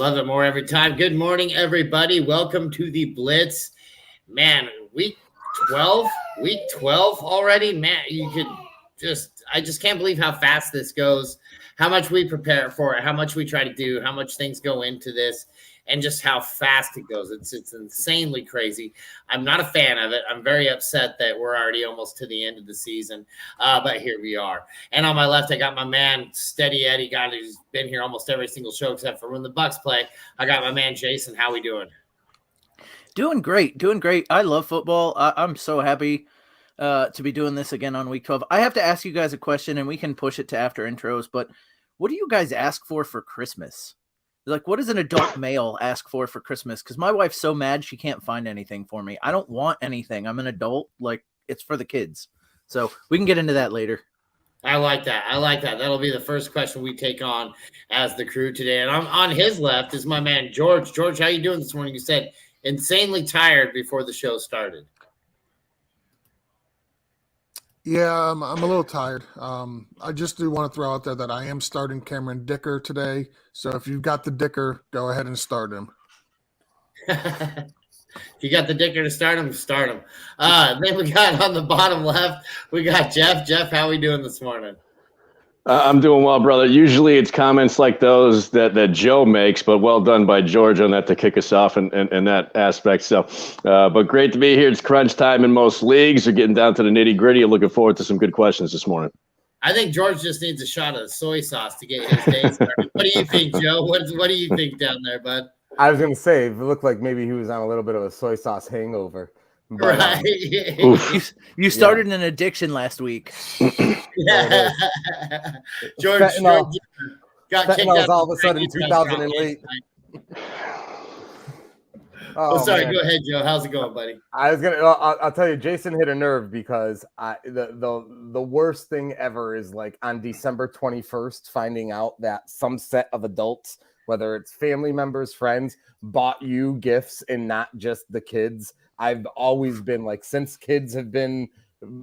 Love it more every time. Good morning, everybody. Welcome to the Blitz. Man, week 12 already. Man, I just can't believe how fast this goes, how much we prepare for it, how much we try to do, how much things go into this, and just how fast it goes. It's insanely crazy. I'm not a fan of it. I'm very upset that we're already almost to the end of the season, but here we are. And on my left, I got my man, Steady Eddie, guy who's been here almost every single show except for when the Bucks play. I got my man, Jason. How we doing? Doing great. I love football. I'm so happy to be doing this again on week 12. I have to ask you guys a question, and we can push it to after intros, but what do you guys ask for Christmas? Like, what does an adult male ask for Christmas? Because my wife's so mad she can't find anything for me. I don't want anything. I'm an adult. Like, it's for the kids. So we can get into that later. I like that. That'll be the first question we take on as the crew today. And on his left is my man, George. George, how you doing this morning? You said insanely tired before the show started. Yeah, I'm a little tired. I just do want to throw out there that I am starting Cameron Dicker today. So if you've got the Dicker, go ahead and start him. If you got the Dicker to start him, start him. Then we got on the bottom left, we got Jeff. Jeff, how we doing this morning? I'm doing well, brother. Usually it's comments like those that Joe makes, but well done by George on that to kick us off in that aspect. So, but great to be here. It's crunch time in most leagues. We're getting down to the nitty gritty. Looking forward to some good questions this morning. I think George just needs a shot of soy sauce to get his day started. What do you think, Joe? What do you think down there, bud? I was going to say, it looked like maybe he was on a little bit of a soy sauce hangover. But, right. You started an addiction last week. Yeah. George got kicked out all of a sudden 2008. Sorry. Man. Go ahead, Joe. How's it going, buddy? I'll tell you, Jason hit a nerve because the worst thing ever is like on December 21st, finding out that some set of adults, whether it's family members, friends, bought you gifts and not just the kids. I've always been like, since kids have been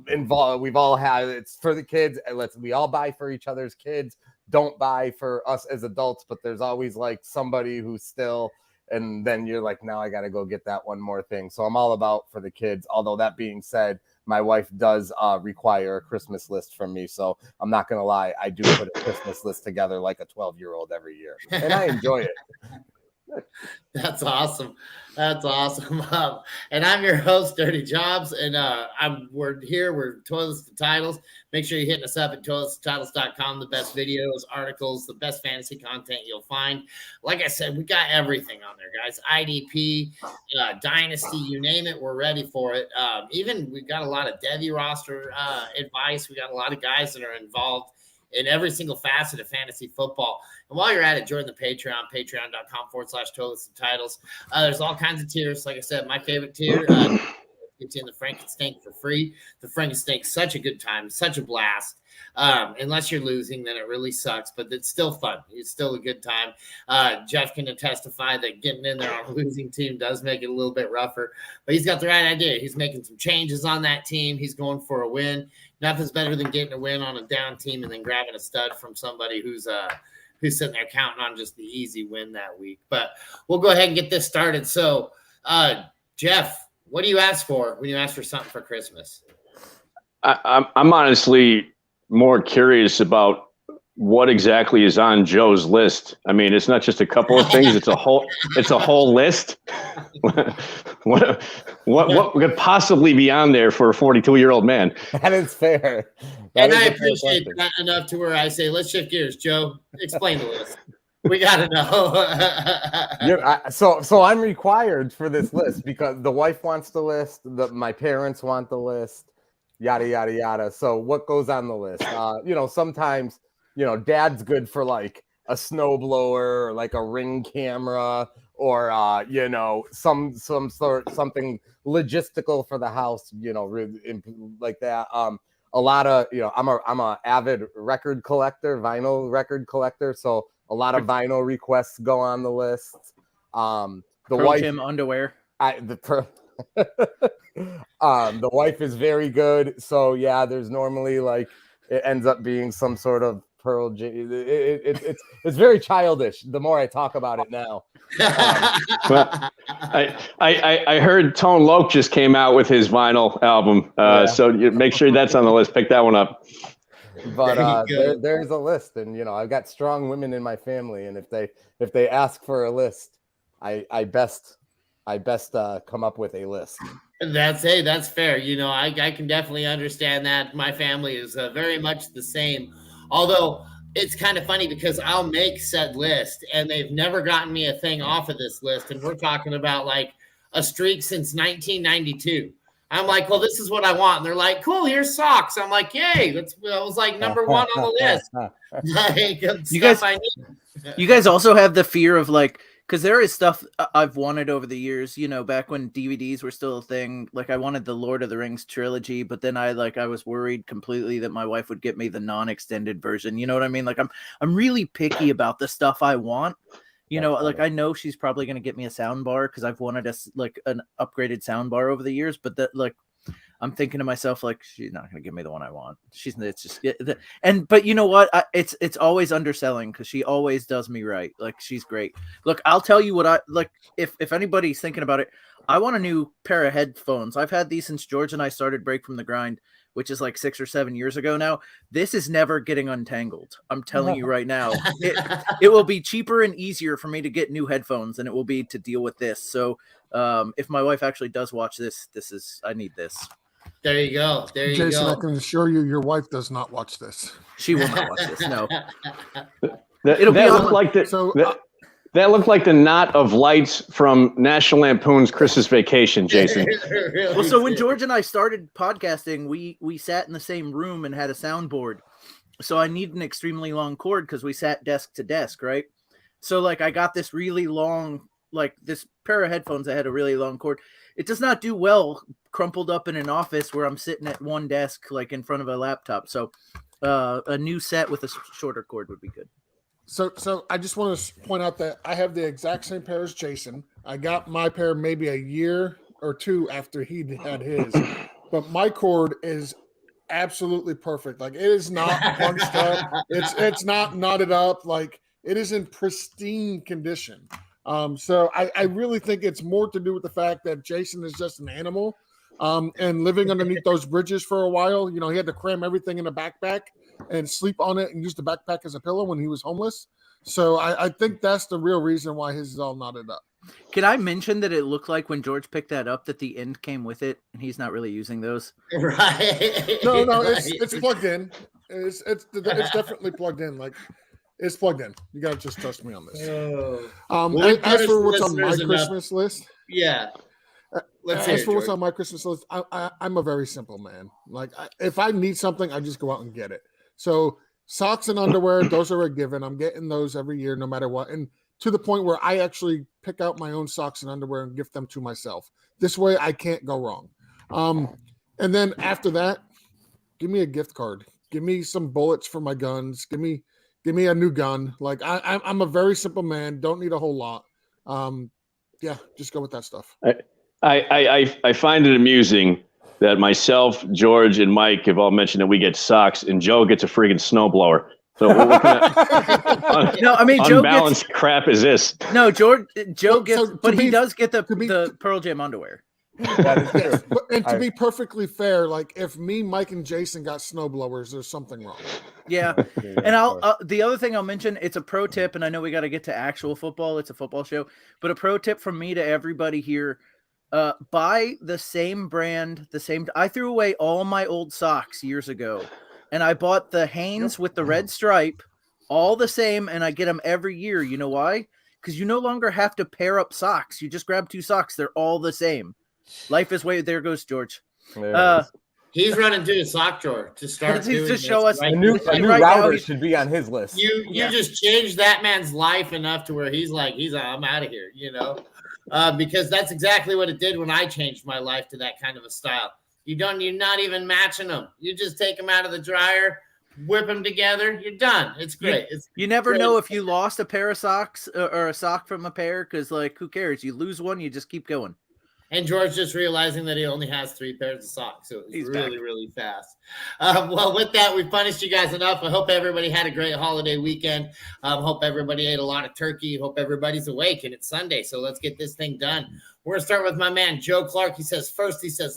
involved, we've all had, it's for the kids. We all buy for each other's kids. Don't buy for us as adults, but there's always like somebody who's still, and then you're like, now I got to go get that one more thing. So I'm all about for the kids. Although that being said, my wife does require a Christmas list from me. So I'm not going to lie. I do put a Christmas list together like a 12-year-old every year. And I enjoy it. That's awesome. And I'm your host, Dirty Jobs, and we're here. We're Toilets to Titles. Make sure you're hitting us up at toiletstotitles.com. The best videos, articles, the best fantasy content you'll find. Like I said, we got everything on there, guys. IDP, Dynasty, you name it, we're ready for it. Even we've got a lot of Devy roster advice. We got a lot of guys that are involved in every single facet of fantasy football. And while you're at it, join the Patreon, patreon.com/toilets-to-titles. There's all kinds of tiers. Like I said, my favorite tier gets you in the Frankenstein for free. The Frankenstein's such a good time, such a blast. Unless you're losing, then it really sucks, but it's still fun. It's still a good time. Jeff can testify that getting in there on a losing team does make it a little bit rougher, but he's got the right idea. He's making some changes on that team. He's going for a win. Nothing's better than getting a win on a down team and then grabbing a stud from somebody who's sitting there counting on just the easy win that week. But we'll go ahead and get this started. So, Jeff, what do you ask for when you ask for something for Christmas? I'm honestly more curious about what exactly is on Joe's list. I mean, it's not just a couple of things; it's a whole list. What could possibly be on there for a 42-year-old man? That is fair. And I appreciate that enough to where I say, let's shift gears. Joe, explain the list. We got to know. So I'm required for this list because the wife wants the list, my parents want the list, yada, yada, yada. So what goes on the list? Sometimes, dad's good for like a snowblower or like a Ring camera or, something logistical for the house, like that. A lot of, I'm a avid record collector, vinyl record collector. So a lot of vinyl requests go on the list. The wife underwear. The wife is very good. So yeah, there's normally like, it ends up being some sort of Pearl Jam. It's very childish. The more I talk about it now. Well, I heard Tone Loc just came out with his vinyl album, so make sure that's on the list. Pick that one up. But there's a list, and I've got strong women in my family, and if they ask for a list, I best come up with a list. That's fair. I can definitely understand that. My family is very much the same. Although it's kind of funny because I'll make said list and they've never gotten me a thing off of this list. And we're talking about like a streak since 1992. I'm like, well, this is what I want. And they're like, cool, here's socks. I'm like, yay. That was like number one on the list. You guys also have the fear of like, because there is stuff I've wanted over the years, back when DVDs were still a thing. Like I wanted the Lord of the Rings trilogy, but then I was worried completely that my wife would get me the non-extended version. You know what I mean? Like I'm really picky about the stuff I want. Like I know she's probably going to get me a sound bar because I've wanted an upgraded sound bar over the years, but that I'm thinking to myself, like, she's not going to give me the one I want. But you know what? It's always underselling because she always does me right. Like, she's great. Look, I'll tell you what I like. If anybody's thinking about it, I want a new pair of headphones. I've had these since George and I started Break from the Grind, which is like 6 or 7 years ago now. This is never getting untangled. I'm telling you right now, it will be cheaper and easier for me to get new headphones than it will be to deal with this. So if my wife actually does watch this, I need this. There you go. Jason, I can assure you, your wife does not watch this. She will not watch this. No. That looked like the knot of lights from National Lampoon's Christmas Vacation, Jason. Well, so when George and I started podcasting, we sat in the same room and had a soundboard. So I need an extremely long cord because we sat desk to desk, right? So like I got this really long, like this pair of headphones that had a really long cord. It does not do well crumpled up in an office where I'm sitting at one desk, like in front of a laptop. So a new set with a shorter cord would be good. So I just want to point out that I have the exact same pair as Jason. I got my pair maybe a year or two after he had his, but my cord is absolutely perfect. Like it is not punched up. It's not knotted up. Like it is in pristine condition. So I really think it's more to do with the fact that Jason is just an animal. And living underneath those bridges for a while, he had to cram everything in a backpack and sleep on it and use the backpack as a pillow when he was homeless. So I think that's the real reason why his is all knotted up. Can I mention that it looked like when George picked that up that the end came with it and he's not really using those? Right. No, it's plugged in. It's definitely plugged in. Like it's plugged in. You gotta just trust me on this. As for what's on my Christmas list, yeah. As for what's on my Christmas list, I'm a very simple man. Like if I need something, I just go out and get it. So socks and underwear, those are a given. I'm getting those every year, no matter what. And to the point where I actually pick out my own socks and underwear and gift them to myself. This way I can't go wrong. And then after that, give me a gift card. Give me some bullets for my guns. Give me a new gun. Like I'm a very simple man. Don't need a whole lot. Yeah, just go with that stuff. I find it amusing that myself, George, and Mike have all mentioned that we get socks, and Joe gets a freaking snowblower. So what kind of unbalanced crap is this? No, Joe gets, but he does get the Pearl Jam underwear. That is true. And to be perfectly fair, like if me, Mike, and Jason got snowblowers, there's something wrong. Yeah, and the other thing I'll mention, it's a pro tip, and I know we got to get to actual football. It's a football show, but a pro tip from me to everybody here. Buy the same brand, I threw away all my old socks years ago and I bought the Hanes with the red stripe, all the same. And I get them every year. You know why? Because you no longer have to pair up socks. You just grab 2 socks. They're all the same. Life is way. There goes George. He's running to the sock drawer to start doing to show us a new router should be on his list. You just changed that man's life enough to where he's like, I'm out of here, because that's exactly what it did when I changed my life to that kind of a style. You're not even matching them. You just take them out of the dryer, whip them together. You're done. It's great. You never know if you lost a pair of socks or a sock from a pair because, like, who cares? You lose one, you just keep going. And George just realizing that he only has 3 pairs of socks. So it was He's really, back. really fast. Well, with that, we punished you guys enough. I hope everybody had a great holiday weekend. Hope everybody ate a lot of turkey. Hope everybody's awake, and it's Sunday. So let's get this thing done. We're going to start with my man, Joe Clark. He says,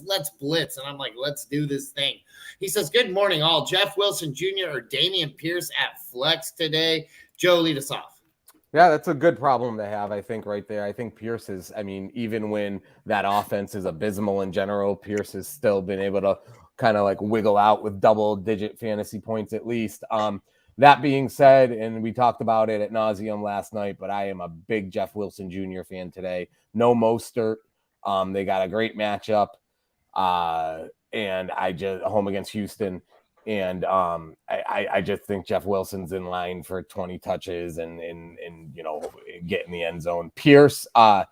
let's blitz. And I'm like, let's do this thing. He says, good morning, all. Jeff Wilson Jr. or Dameon Pierce at flex today. Joe, lead us off. Yeah, that's a good problem to have, I think, right there. I think Pierce is, I mean, even when that offense is abysmal in general, Pierce has still been able to kind of like wiggle out with double-digit fantasy points at least. That being said, and we talked about it at nauseum last night, but I am a big Jeff Wilson Jr. fan today. No Mostert. They got a great matchup, and I just home against Houston. And I just think Jeff Wilson's in line for 20 touches and you know, get in the end zone. Pierce, I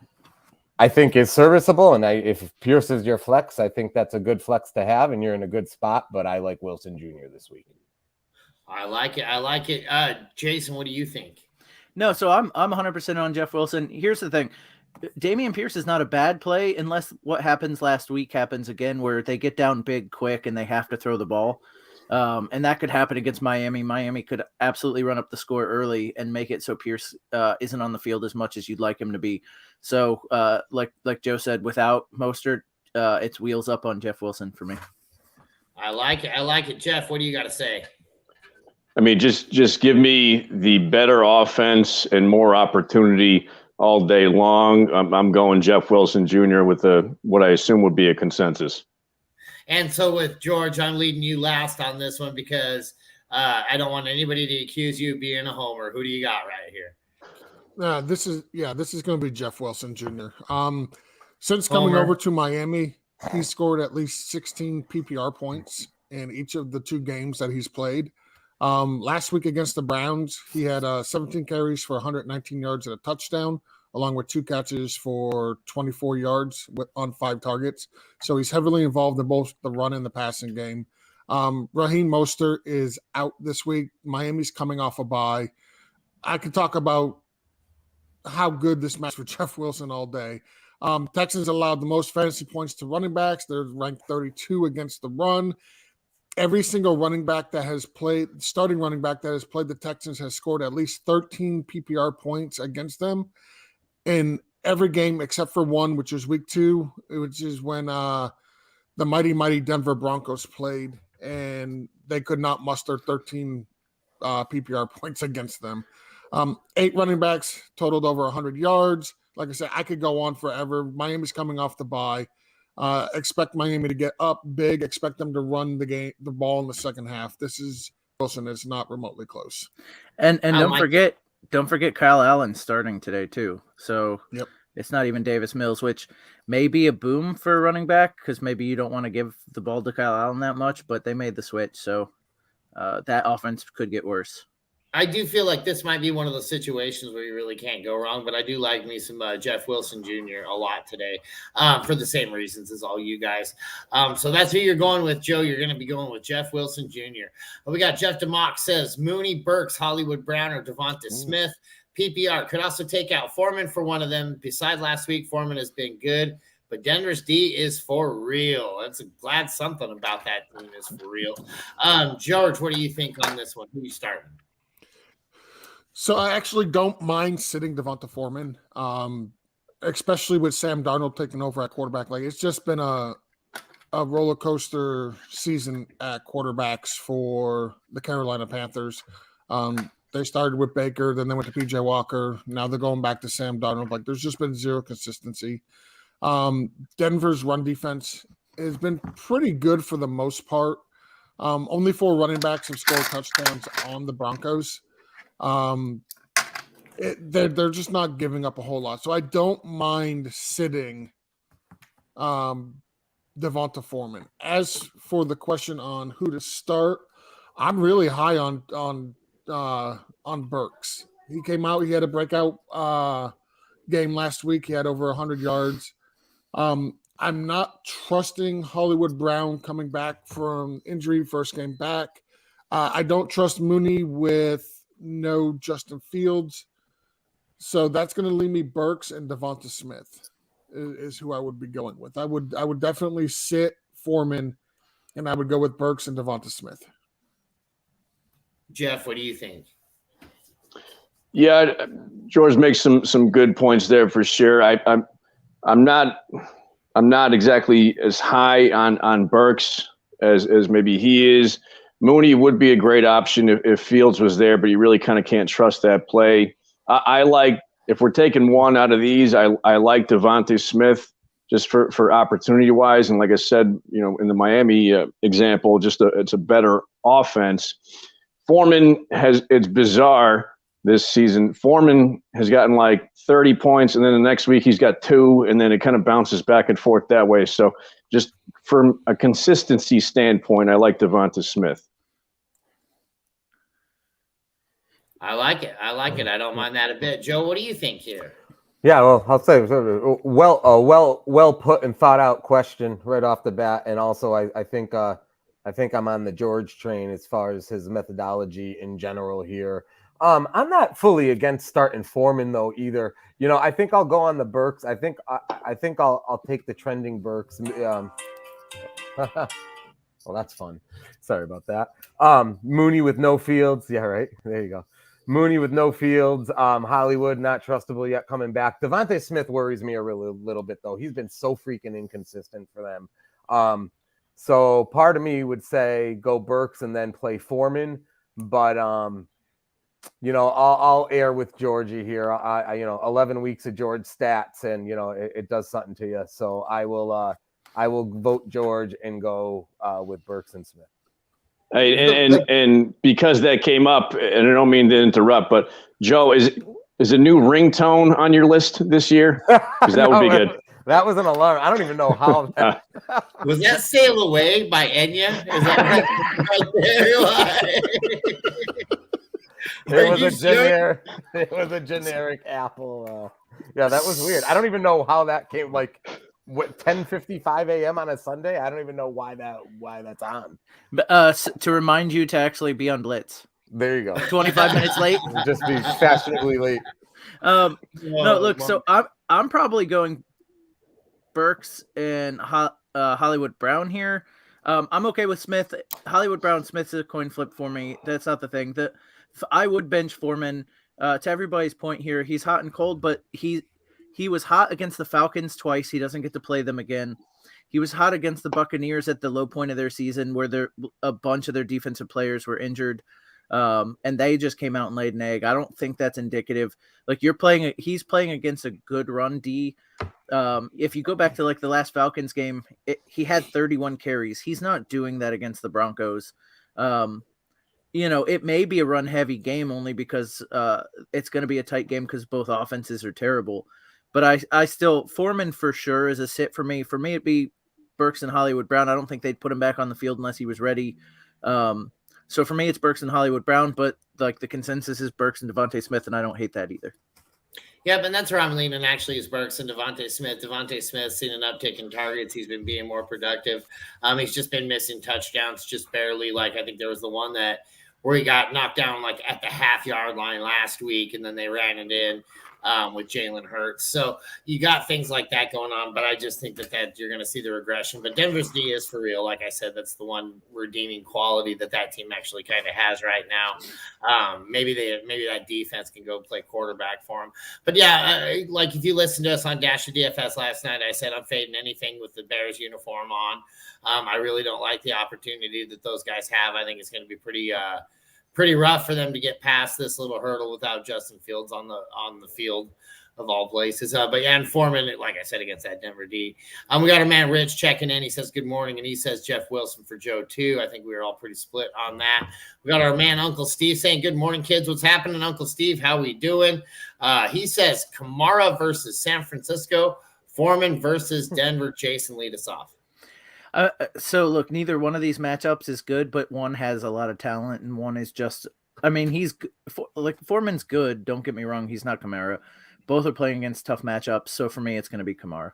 think is serviceable, and if Pierce is your flex, I think that's a good flex to have, and you're in a good spot. But I like Wilson Jr. this week. I like it. Jason, what do you think? No, so I'm 100% on Jeff Wilson. Here's the thing. Dameon Pierce is not a bad play unless what happens last week happens again, where they get down big quick and they have to throw the ball. And that could happen against Miami. Miami could absolutely run up the score early and make it so Pierce isn't on the field as much as you'd like him to be. So like Joe said, without Mostert, it's wheels up on Jeff Wilson for me. I like it. Jeff, what do you got to say? I mean, just give me the better offense and more opportunity all day long. I'm going Jeff Wilson Jr. with what I assume would be a consensus. And so with George, I'm leading you last on this one because I don't want anybody to accuse you of being a homer. Who do you got right here? This is going to be Jeff Wilson Jr. Since coming over to Miami, he scored at least 16 PPR points in each of the 2 games that he's played. Last week against the Browns, he had 17 carries for 119 yards and a touchdown, along with 2 catches for 24 yards on 5 targets. So he's heavily involved in both the run and the passing game. Raheem Mostert is out this week. Miami's coming off a bye. I could talk about how good this match for Jeff Wilson all day. Texans allowed the most fantasy points to running backs. They're ranked 32 against the run. Every single running back that has played, starting running back that has played the Texans has scored at least 13 PPR points against them in every game except for one, which is week 2, which is when the mighty Denver Broncos played, and they could not muster 13 PPR points against them. 8 running backs totaled over 100 yards. Like I said, I could go on forever. Miami's coming off the bye. Expect Miami to get up big. Expect them to run the ball in the second half. This is Wilson. It's not remotely close. And don't forget Kyle Allen starting today too. So yep. It's not even Davis Mills, which may be a boom for a running back because maybe you don't want to give the ball to Kyle Allen that much, but they made the switch. So that offense could get worse. I do feel like this might be one of those situations where you really can't go wrong, but I do like me some Jeff Wilson Jr. a lot today for the same reasons as all you guys. So that's who you're going with, Joe. You're going to be going with Jeff Wilson Jr. We got Jeff DeMock says Mooney, Burks, Hollywood Brown, or Devonta Smith. PPR could also take out Foreman for one of them. Besides last week, Foreman has been good, but Denver's D is for real. That's glad something about that team is for real. George, what do you think on this one? Who are you starting? So I actually don't mind sitting Devonta Foreman, especially with Sam Darnold taking over at quarterback. Like, it's just been a roller coaster season at quarterbacks for the Carolina Panthers. They started with Baker, then they went to PJ Walker. Now they're going back to Sam Darnold. Like, there's just been zero consistency. Denver's run defense has been pretty good for the most part. Only 4 running backs have scored touchdowns on the Broncos. They're just not giving up a whole lot. So I don't mind sitting Devonta Foreman. As for the question on who to start, I'm really high on Burks. He came out, he had a breakout game last week. He had over 100 yards. I'm not trusting Hollywood Brown coming back from injury, first game back. I don't trust Mooney with no Justin Fields. So that's going to leave me Burks and Devonta Smith. is who I would be going with. I would definitely sit Foreman, and I would go with Burks and Devonta Smith. Jeff, what do you think? Yeah, George makes some good points there for sure. I'm not exactly as high on Burks as maybe he is. Mooney would be a great option if Fields was there, but you really kind of can't trust that play. I like, if we're taking one out of these, I like Devonta Smith just for opportunity wise. And like I said, in the Miami example, it's a better offense. Foreman it's bizarre this season. Foreman has gotten like 30 points, and then the next week he's got 2, and then it kind of bounces back and forth that way. So just from a consistency standpoint, I like Devonta Smith. I like it. I don't mind that a bit. Joe, what do you think here? Yeah, well, I'll say well put and thought out question right off the bat, and also I think I'm on the George train as far as his methodology in general here. I'm not fully against starting Foreman though either. I think I'll go on the Burks. I think I'll take the trending Burks. Well, that's fun. Sorry about that. Mooney with no Fields. Yeah, right. There you go. Mooney with no Fields. Hollywood not trustable yet coming back. Devonta Smith worries me a little bit though. He's been so freaking inconsistent for them. So part of me would say go Burks and then play Foreman, but I'll err with Georgie here. 11 weeks of George stats, and it does something to you. So I will vote George and go with Burks and Smith. Hey, and because that came up, and I don't mean to interrupt, but Joe, is a new ringtone on your list this year? Because that would be good. That was an alarm. I don't even know how. Was that "Sail Away" by Enya? Is that It was a generic Apple. Yeah, that was weird. I don't even know how that came. Like, what 10:55 a.m. on a Sunday? I don't even know why that's on. To remind you to actually be on Blitz. There you go. 25 minutes late. Just be fashionably late. No, look. So I'm probably going Burks and Hollywood Brown here. I'm okay with Smith. Hollywood Brown Smith's a coin flip for me. That's not the thing. I would bench Foreman. To everybody's point here, he's hot and cold, but he was hot against the Falcons twice. He doesn't get to play them again. He was hot against the Buccaneers at the low point of their season where a bunch of their defensive players were injured. And they just came out and laid an egg. I don't think that's indicative. Like he's playing against a good run D. If you go back to like the last Falcons game, he had 31 carries. He's not doing that against the Broncos. It may be a run heavy game only because it's going to be a tight game because both offenses are terrible. But I still, Foreman for sure is a sit for me. For me, it'd be Burks and Hollywood Brown. I don't think they'd put him back on the field unless he was ready. So for me, it's Burks and Hollywood Brown, but like the consensus is Burks and Devonta Smith, and I don't hate that either. Yeah, but that's where I'm leaning actually is Burks and Devonta Smith. Devonta Smith's seen an uptick in targets. He's been being more productive. He's just been missing touchdowns just barely. Like I think there was the one where he got knocked down like at the half-yard line last week, and then they ran it in with Jalen Hurts. So you got things like that going on, but I just think that you're going to see the regression. But Denver's D is for real. Like I said, that's the one redeeming quality that team actually kind of has right now. Maybe that defense can go play quarterback for him. But yeah, like if you listen to us on Dash of DFS last night, I said I'm fading anything with the Bears uniform on. I really don't like the opportunity that those guys have. I think it's going to be pretty rough for them to get past this little hurdle without Justin Fields on the field of all places. But yeah, and Foreman, like I said, against that Denver D. We got our man Rich checking in. He says good morning, and he says Jeff Wilson for Joe too. I think we were all pretty split on that. We got our man Uncle Steve saying good morning, kids. What's happening, Uncle Steve? How we doing? He says Kamara versus San Francisco, Foreman versus Denver. Jason, lead us off. So look, neither one of these matchups is good, but one has a lot of talent and one is just, Foreman's good. Don't get me wrong. He's not Kamara. Both are playing against tough matchups. So for me, it's going to be Kamara.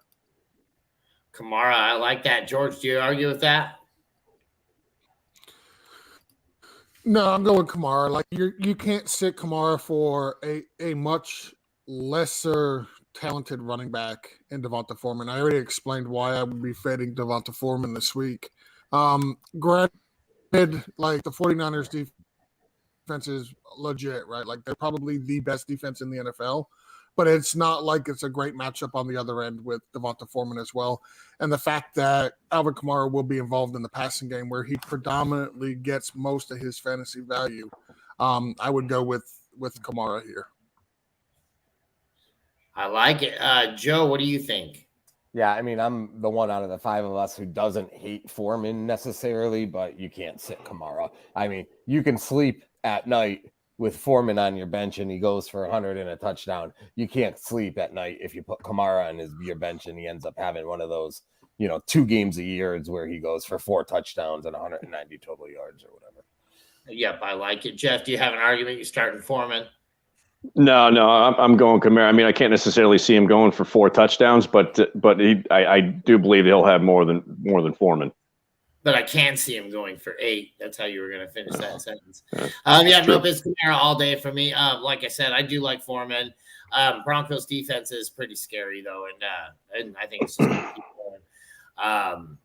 I like that. George, do you argue with that? No, I'm going Kamara. Like you can't sit Kamara for a much lesser talented running back in Devonta Foreman. I already explained why I would be fading Devonta Foreman this week. Granted, like the 49ers defense is legit, right? Like they're probably the best defense in the NFL, but it's not like it's a great matchup on the other end with Devonta Foreman as well. And the fact that Alvin Kamara will be involved in the passing game where he predominantly gets most of his fantasy value, I would go with Kamara here. I like it. Joe, what do you think? Yeah, I mean, I'm the one out of the five of us who doesn't hate Foreman necessarily, but you can't sit Kamara. I mean, you can sleep at night with Foreman on your bench and he goes for 100 and a touchdown. You can't sleep at night if you put Kamara on your bench and he ends up having one of those, 2 games a year where he goes for 4 touchdowns and 190 total yards or whatever. Yep, I like it. Jeff, do you have an argument? You starting Foreman? No, I'm going Kamara. I mean, I can't necessarily see him going for 4 touchdowns, but I do believe he'll have more than Foreman. But I can see him going for 8. That's how you were going to finish that sentence. Nope, it's Kamara all day for me. Like I said, I do like Foreman. Broncos defense is pretty scary though, and I think it's just going to keep going.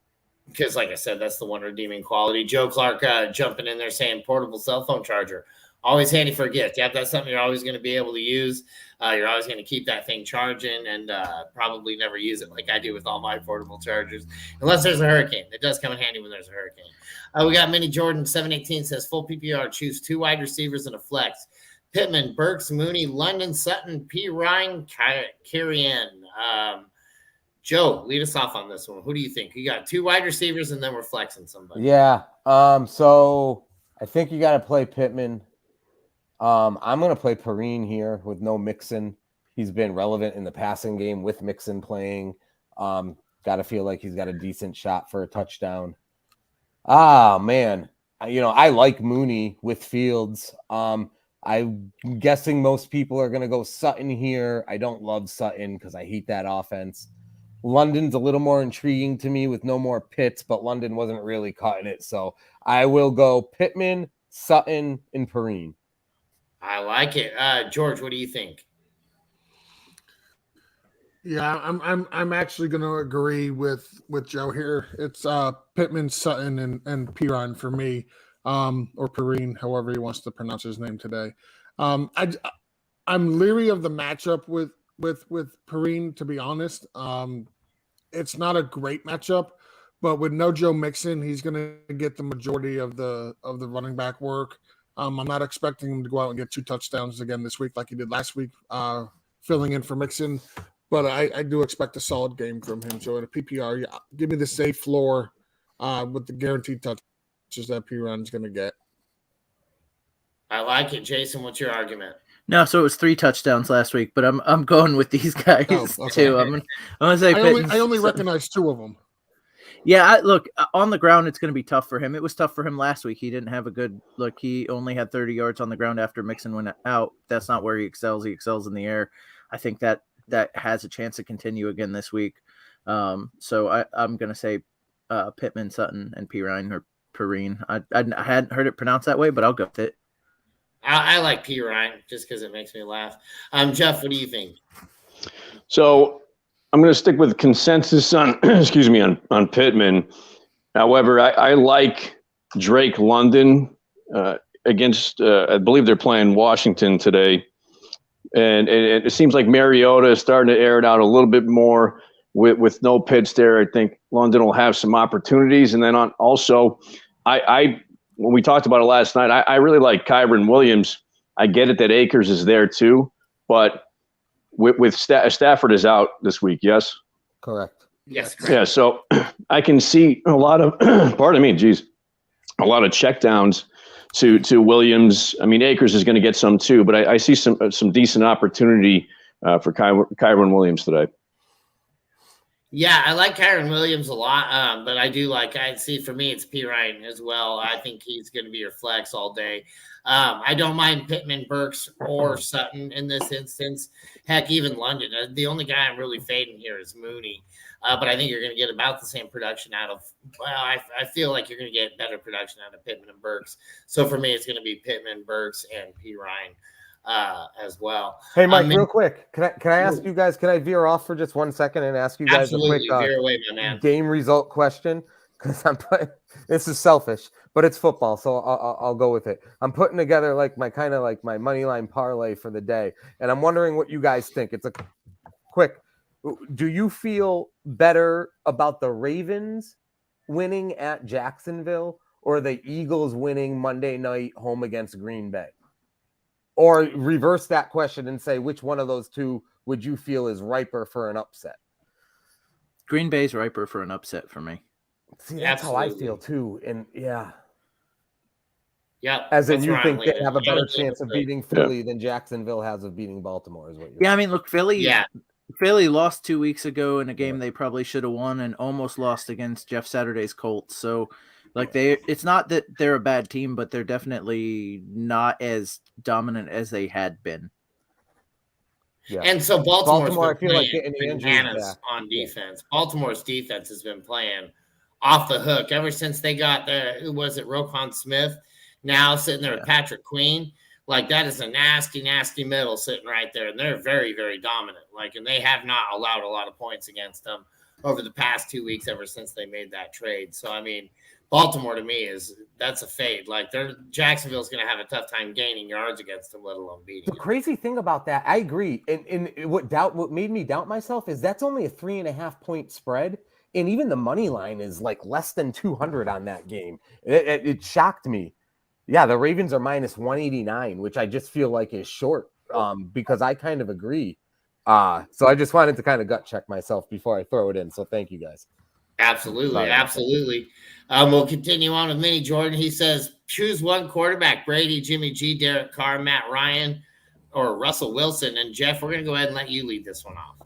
Because, like I said, that's the one redeeming quality. Joe Clark jumping in there saying portable cell phone charger. Always handy for a gift. Yep, that's something you're always going to be able to use. You're always going to keep that thing charging and probably never use it like I do with all my portable chargers, unless there's a hurricane. It does come in handy when there's a hurricane. We got Mini Jordan 718 says full PPR. Choose 2 wide receivers and a flex. Pittman, Burks, Mooney, London, Sutton, P. Ryan, Carrion. Joe, lead us off on this one. Who do you think? You got 2 wide receivers and then we're flexing somebody. Yeah. So I think you got to play Pittman. I'm going to play Perrine here with no Mixon. He's been relevant in the passing game with Mixon playing. Got to feel like he's got a decent shot for a touchdown. Man. I like Mooney with Fields. I'm guessing most people are going to go Sutton here. I don't love Sutton because I hate that offense. London's a little more intriguing to me with no more Pitts, but London wasn't really cutting it. So I will go Pittman, Sutton, and Perrine. I like it. George, what do you think? Yeah, I'm actually going to agree with Joe here. It's Pittman, Sutton, and Perrine for me, or Perrine, however he wants to pronounce his name today. I'm leery of the matchup with Perrine, to be honest. It's not a great matchup, but with no Joe Mixon, he's going to get the majority of the running back work. I'm not expecting him to go out and get 2 touchdowns again this week like he did last week, filling in for Mixon. But I do expect a solid game from him. So in a PPR, give me the safe floor with the guaranteed touches that Perrine's going to get. I like it. Jason, what's your argument? No, so it was 3 touchdowns last week, but I'm going with these guys too. I'm gonna say I only recognize 2 of them. Yeah, look, on the ground, it's going to be tough for him. It was tough for him last week. He didn't have a good look. He only had 30 yards on the ground after Mixon went out. That's not where he excels. He excels in the air. I think that has a chance to continue again this week. So I'm going to say Pittman, Sutton, and Perrine or Perrine. I hadn't heard it pronounced that way, but I'll go with it. I like Perrine just because it makes me laugh. Jeff, what do you think? So I'm going to stick with consensus on, on Pittman. However, I like Drake London against, I believe they're playing Washington today. And it seems like Mariota is starting to air it out a little bit more with no Pitts there. I think London will have some opportunities. And then also, when we talked about it last night, I really like Kyren Williams. I get it that Akers is there too, but with Stafford is out this week, yes? Correct. Yes, correct. Yeah, so I can see a lot of, a lot of checkdowns to Williams. I mean, Akers is going to get some too, but I see some decent opportunity for Kyren Williams today. Yeah, I like Kyren Williams a lot, but I see for me, it's Perrine as well. I think he's going to be your flex all day. I don't mind Pittman, Burks, or Sutton in this instance. Heck, even London. The only guy I'm really fading here is Mooney. But I think you're going to get about the same production out of – I feel like you're going to get better production out of Pittman and Burks. So for me, it's going to be Pittman, Burks, and Perrine. as well. Hey, Mike, real quick, can I ask you guys? Can I veer off for just 1 second and ask you guys a quick veer away, my man. game result question? Because this is selfish, but it's football, so I'll go with it. I'm putting together like my money line parlay for the day, and I'm wondering what you guys think. It's a quick. Do you feel better about the Ravens winning at Jacksonville or the Eagles winning Monday night home against Green Bay? Or reverse that question and say, which one of those two would you feel is riper for an upset? Green Bay's riper for an upset for me. See, that's Absolutely. how I feel too. And yeah. As in you think they have a better chance of beating Philly than Jacksonville has of beating Baltimore, is what you're saying. I mean, look, Philly lost 2 weeks ago in a game they probably should have won and almost lost against Jeff Saturday's Colts. So like it's not that they're a bad team, but they're definitely not as dominant as they had been. Yeah. And so Baltimore, I feel like getting bananas on defense. Baltimore's defense has been playing off the hook ever since they got who was it, Roquan Smith, now sitting there with Patrick Queen. Like, that is a nasty, nasty middle sitting right there. And they're very, very dominant. Like, and they have not allowed a lot of points against them over the past 2 weeks ever since they made that trade. So, I mean, Baltimore to me that's a fade. Like, Jacksonville's going to have a tough time gaining yards against them, let alone beating them. The crazy thing about that, I agree. And what made me doubt myself is that's only a 3.5 point spread. And even the money line is like less than 200 on that game. It shocked me. Yeah, the Ravens are minus 189, which I just feel like is short because I kind of agree. So I just wanted to kind of gut check myself before I throw it in. So thank you guys. Absolutely. We'll continue on with Mini Jordan. He says, choose one quarterback, Brady, Jimmy G, Derek Carr, Matt Ryan, or Russell Wilson. And Jeff, we're going to go ahead and let you lead this one off.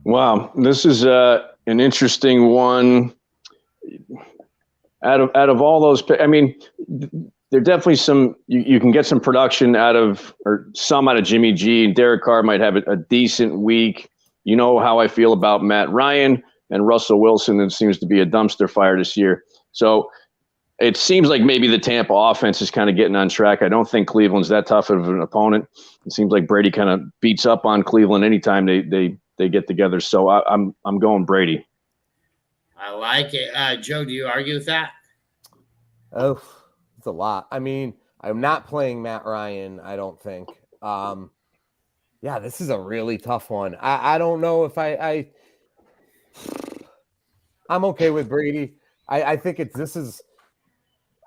Wow, this is an interesting one. Out of all those, I mean, there are definitely some you can get some production out of Jimmy G, and Derek Carr might have a decent week. You know how I feel about Matt Ryan and Russell Wilson. It seems to be a dumpster fire this year. So it seems like maybe the Tampa offense is kind of getting on track. I don't think Cleveland's that tough of an opponent. It seems like Brady kind of beats up on Cleveland anytime they get together. So I'm going Brady. I like it. Joe, do you argue with that? Oh, it's a lot. I mean, I'm not playing Matt Ryan, I don't think. Yeah, this is a really tough one. I don't know if I'm okay with Brady. I think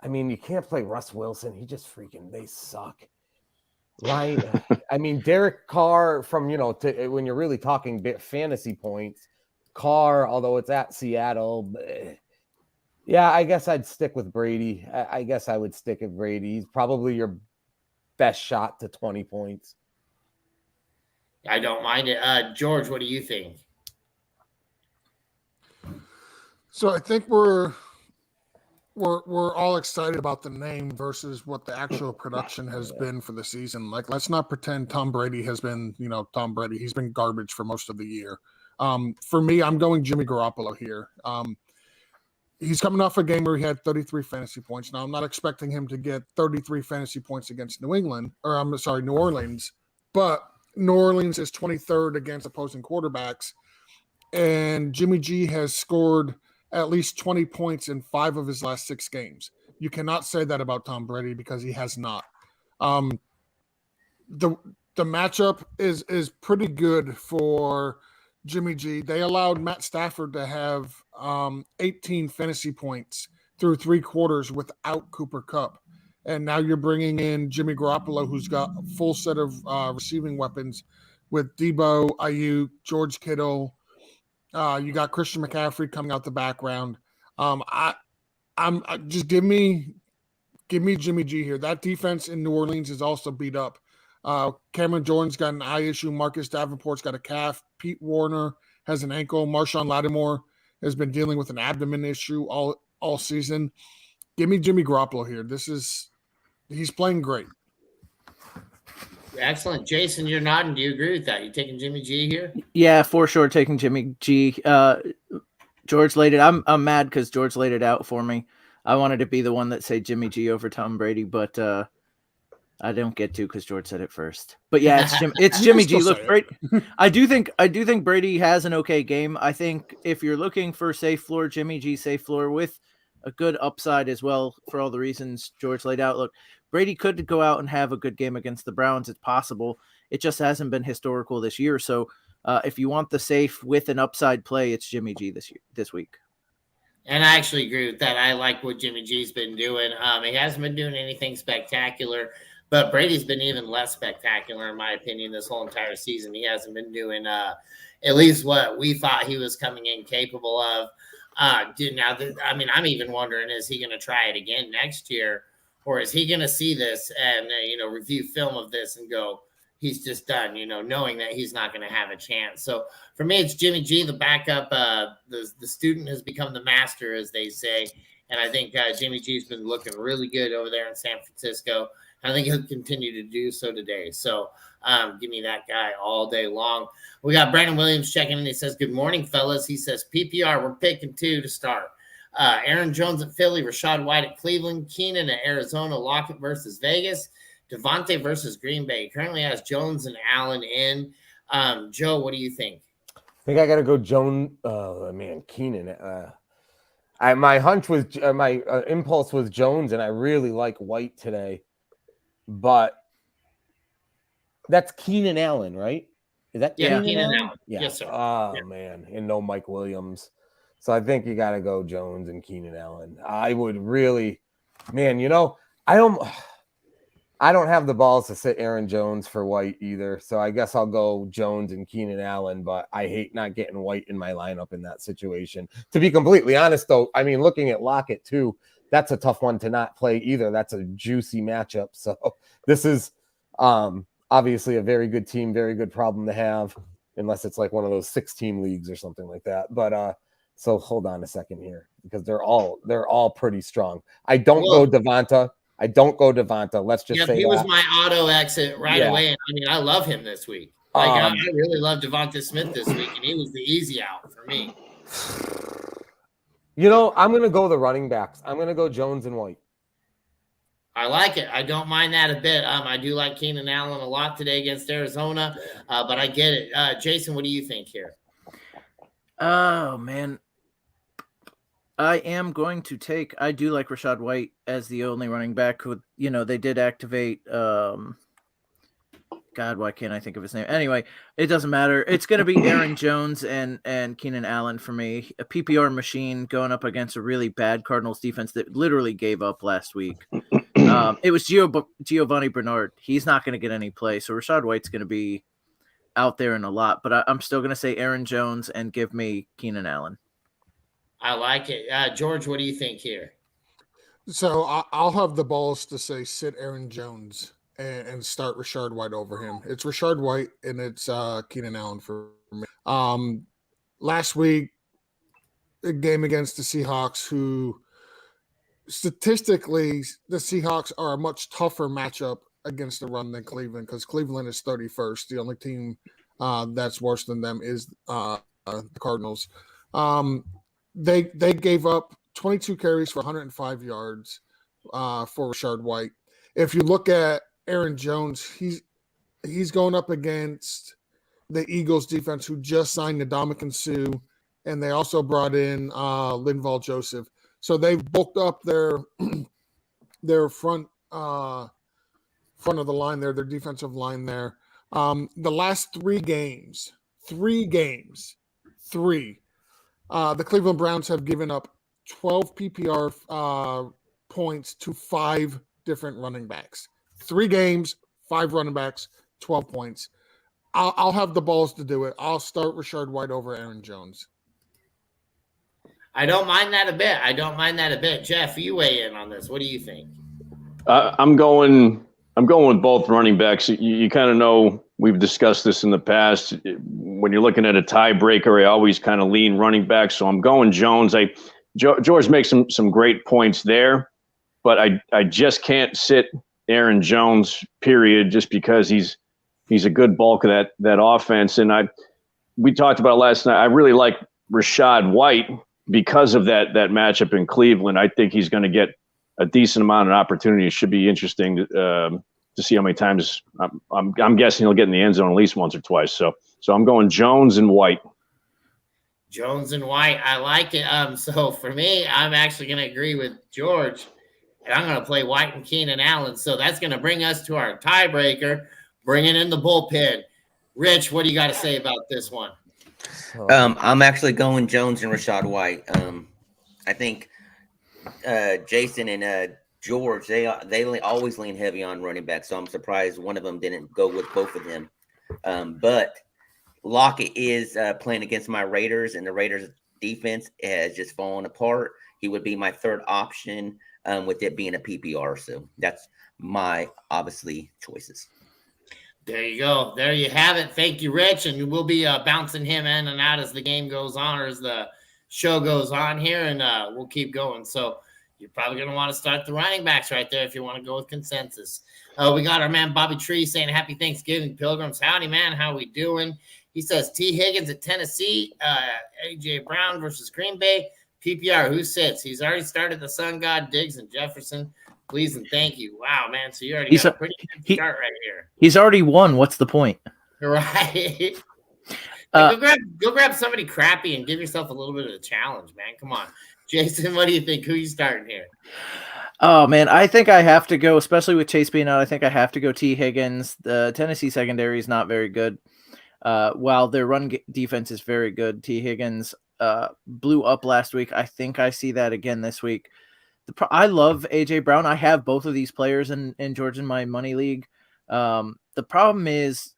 I mean, you can't play Russ Wilson. He just they suck. Ryan, I mean, Derek Carr from, when you're really talking fantasy points, Carr, although it's at Seattle, yeah, I guess I'd stick with Brady. I guess I would stick with Brady. He's probably your best shot to 20 points. I don't mind it. George, what do you think? So I think we're all excited about the name versus what the actual production has been for the season. Like, let's not pretend Tom Brady has been, Tom Brady. He's been garbage for most of the year. For me, I'm going Jimmy Garoppolo here. He's coming off a game where he had 33 fantasy points. Now, I'm not expecting him to get 33 fantasy points against New Orleans, but New Orleans is 23rd against opposing quarterbacks, and Jimmy G has scored at least 20 points in 5 of his last 6 games. You cannot say that about Tom Brady because he has not. The matchup is pretty good for Jimmy G. They allowed Matt Stafford to have 18 fantasy points through 3 quarters without Cooper Kupp. And now you're bringing in Jimmy Garoppolo, who's got a full set of receiving weapons with Debo, Ayuk, George Kittle. You got Christian McCaffrey coming out the background. I'm just give me Jimmy G here. That defense in New Orleans is also beat up. Cameron Jordan's got an eye issue. Marcus Davenport's got a calf. Pete Warner has an ankle. Marshawn Lattimore has been dealing with an abdomen issue all season. Give me Jimmy Garoppolo here. He's playing great. Excellent. Jason, you're nodding. Do you agree with that? You taking Jimmy G here? Yeah, for sure, taking Jimmy G. George laid it. I'm mad because George laid it out for me. I wanted to be the one that say Jimmy G over Tom Brady, but I don't get to because George said it first. But yeah, it's Jimmy G. Look, I do think Brady has an okay game. I think if you're looking for safe floor, Jimmy G safe floor with a good upside as well for all the reasons George laid out. Look, Brady could go out and have a good game against the Browns. It's possible. It just hasn't been historical this year. So if you want the safe with an upside play, it's Jimmy G this week. And I actually agree with that. I like what Jimmy G's been doing. He hasn't been doing anything spectacular, but Brady's been even less spectacular, in my opinion, this whole entire season. He hasn't been doing at least what we thought he was coming in capable of. I'm even wondering, is he going to try it again next year? Or is he going to see this and, review film of this and go, he's just done, knowing that he's not going to have a chance. So for me, it's Jimmy G, the backup. The student has become the master, as they say. And I think Jimmy G's been looking really good over there in San Francisco. I think he'll continue to do so today. So give me that guy all day long. We got Brandon Williams checking in. He says, good morning, fellas. He says, PPR, we're picking 2 to start. Aaron Jones at Philly, Rashad White at Cleveland, Keenan at Arizona, Lockett versus Vegas, Devontae versus Green Bay. He currently has Jones and Allen in. Joe, what do you think? I think I got to go Keenan. My hunch was my impulse was Jones, and I really like White today. But that's Keenan Allen, right? Is that Keenan Allen? Yeah. Yes, sir. Oh, man. And no Mike Williams. So I think you got to go Jones and Keenan Allen. I would really, man, I don't have the balls to sit Aaron Jones for White either. So I guess I'll go Jones and Keenan Allen, but I hate not getting White in my lineup in that situation. To be completely honest, though, I mean, looking at Lockett too, that's a tough one to not play either. That's a juicy matchup. So this is obviously a very good team, very good problem to have, unless it's like one of those 6-team leagues or something like that. But so hold on a second here, because they're all pretty strong. I don't go Devonta. Let's just say he was my auto exit away. And I mean, I love him this week. I really love Devonta Smith this week, and he was the easy out for me. I'm going to go the running backs. I'm going to go Jones and White. I like it. I don't mind that a bit. I do like Keenan Allen a lot today against Arizona, but I get it. Jason, what do you think here? Oh, man. I am going to I do like Rashad White as the only running back who, they did activate, God, why can't I think of his name? Anyway, it doesn't matter. It's going to be Aaron Jones and Keenan Allen for me. A PPR machine going up against a really bad Cardinals defense that literally gave up last week. It was Giovanni Bernard. He's not going to get any play. So Rashad White's going to be out there in a lot. But I'm still going to say Aaron Jones and give me Keenan Allen. I like it. George, what do you think here? So I'll have the balls to say sit Aaron Jones and start Rashad White over him. It's Rashad White and it's Keenan Allen for me. Last week, a game against the Seahawks, who statistically the Seahawks are a much tougher matchup against the run than Cleveland, because Cleveland is 31st. The only team that's worse than them is the Cardinals. They gave up 22 carries for 105 yards for Rashad White. If you look at Aaron Jones, he's going up against the Eagles defense, who just signed Ndamukong Suh, and they also brought in Linval Joseph. So they've bulked up their front of the line there, their defensive line there. The last 3 games, the Cleveland Browns have given up 12 PPR points to 5 different running backs. 3 games, 5 running backs, 12 points. I'll have the balls to do it. I'll start Rashad White over Aaron Jones. I don't mind that a bit. Jeff, you weigh in on this. What do you think? I'm going with both running backs. You kind of know, we've discussed this in the past. When you're looking at a tiebreaker, I always kind of lean running back. So I'm going Jones. George makes some great points there, but I just can't sit Aaron Jones, period, just because he's a good bulk of that offense. And we talked about it last night. I really like Rashad White because of that matchup in Cleveland. I think he's going to get a decent amount of opportunity. It should be interesting to see how many times I'm guessing he'll get in the end zone at least once or twice. So I'm going Jones and White. Jones and White, I like it. So for me, I'm actually going to agree with George, and I'm going to play White and Keenan Allen. So that's going to bring us to our tiebreaker, bringing in the bullpen. Rich, what do you got to say about this one? I'm actually going Jones and Rashad White. I think Jason and George, they always lean heavy on running back, so I'm surprised one of them didn't go with both of them. But Lockett is playing against my Raiders, and the Raiders defense has just fallen apart. He would be my third option with it being a PPR. So that's my obviously choices. There you go. There you have it. Thank you, Rich. And we'll be bouncing him in and out as the game goes on or as the show goes on here, and we'll keep going. So you're probably going to want to start the running backs right there if you want to go with consensus. We got our man Bobby Tree saying happy Thanksgiving, Pilgrims. Howdy, man. How we doing? He says T. Higgins at Tennessee, A.J. Brown versus Green Bay. PPR, who sits? He's already started the Sun God, Diggs, and Jefferson. Please and thank you. Wow, man. So you already got a pretty good start right here. He's already won. What's the point? Right. Go grab somebody crappy and give yourself a little bit of a challenge, man. Come on. Jason, what do you think? Who are you starting here? Oh, man, I think I have to go, especially with Chase being out, I think I have to go T. Higgins. The Tennessee secondary is not very good. While their run defense is very good, T. Higgins blew up last week. I think I see that again this week. I love A.J. Brown. I have both of these players in George in my money league. The problem is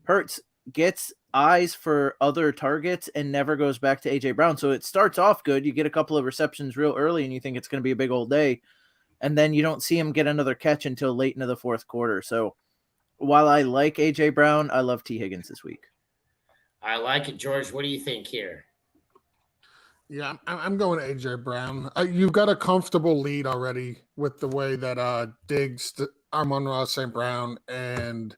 Hurts gets eyes for other targets and never goes back to A.J. Brown. So it starts off good. You get a couple of receptions real early and you think it's going to be a big old day. And then you don't see him get another catch until late into the fourth quarter. So while I like A.J. Brown, I love T. Higgins this week. I like it. George, what do you think here? Yeah, I'm going AJ Brown. You've got a comfortable lead already with the way that Diggs, Amon-Ra St. Brown, and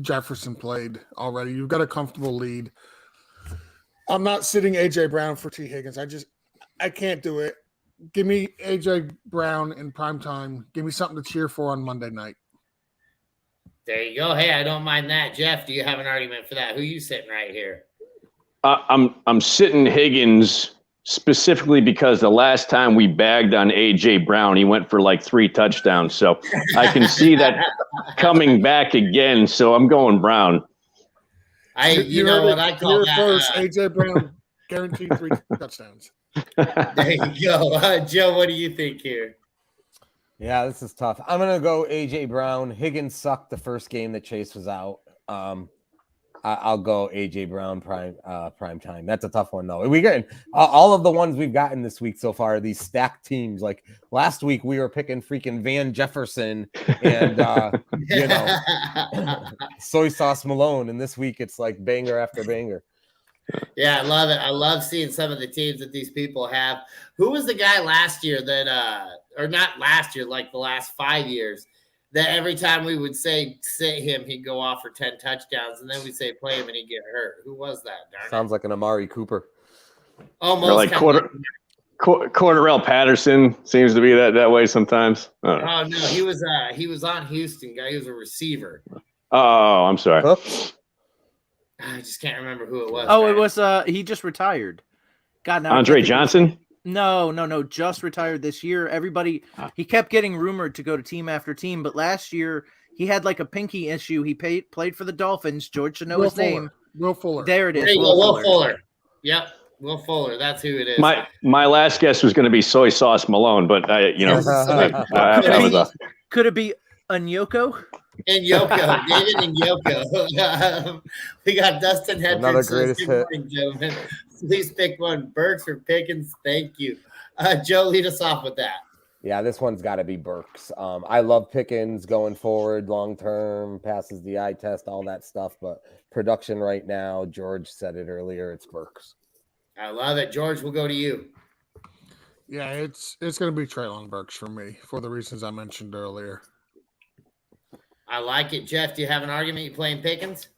Jefferson played already. You've got a comfortable lead. I'm not sitting AJ Brown for T. Higgins. I can't do it. Give me AJ Brown in prime time. Give me something to cheer for on Monday night. There you go. Hey, I don't mind that. Jeff, do you have an argument for that? Who are you sitting right here? I'm sitting Higgins specifically because the last time we bagged on A.J. Brown, he went for like 3 touchdowns. So I can see that coming back again. So I'm going Brown. You know what I call that? First, A.J. Brown guaranteed 3 touchdowns. There you go. Joe, what do you think here? Yeah, this is tough. I'm going to go A.J. Brown. Higgins sucked the first game that Chase was out. I'll go A.J. Brown prime time. That's a tough one, though. We get all of the ones we've gotten this week so far, these stacked teams. Like last week, we were picking freaking Van Jefferson and, soy sauce Malone. And this week, it's like banger after banger. Yeah, I love it. I love seeing some of the teams that these people have. Who was the guy last year that, or not last year, like the last 5 years, that every time we would say sit him, he'd go off for 10 touchdowns, and then we'd say play him and he'd get hurt? Who was that? Darn Sounds like an Amari Cooper. Almost. Or like Cordarrelle Patterson seems to be that way sometimes. Oh no, he was on Houston guy. He was a receiver. Oh, I'm sorry. I just can't remember who it was. Oh, it was he just retired. God, now Andre Johnson? No, just retired this year. Everybody, he kept getting rumored to go to team after team, but last year he had like a pinky issue. He played for the Dolphins. George should know his name. Will Fuller. There it is. There you go, Will Fuller. Yep, Will Fuller. That's who it is. My last guess was going to be soy sauce Malone, but could it be Anyoko? And Yoko, David and Yoko. We got Dustin Hedrick. Another greatest Good morning, gentlemen. Please pick one. Burks or Pickens. Thank you. Joe, lead us off with that. Yeah, this one's got to be Burks. I love Pickens going forward, long term, passes the eye test, all that stuff. But production right now, George said it earlier, it's Burks. I love it. George, we'll go to you. Yeah, it's going to be Treylon Burks for me for the reasons I mentioned earlier. I like it. Jeff, do you have an argument? You playing Pickens?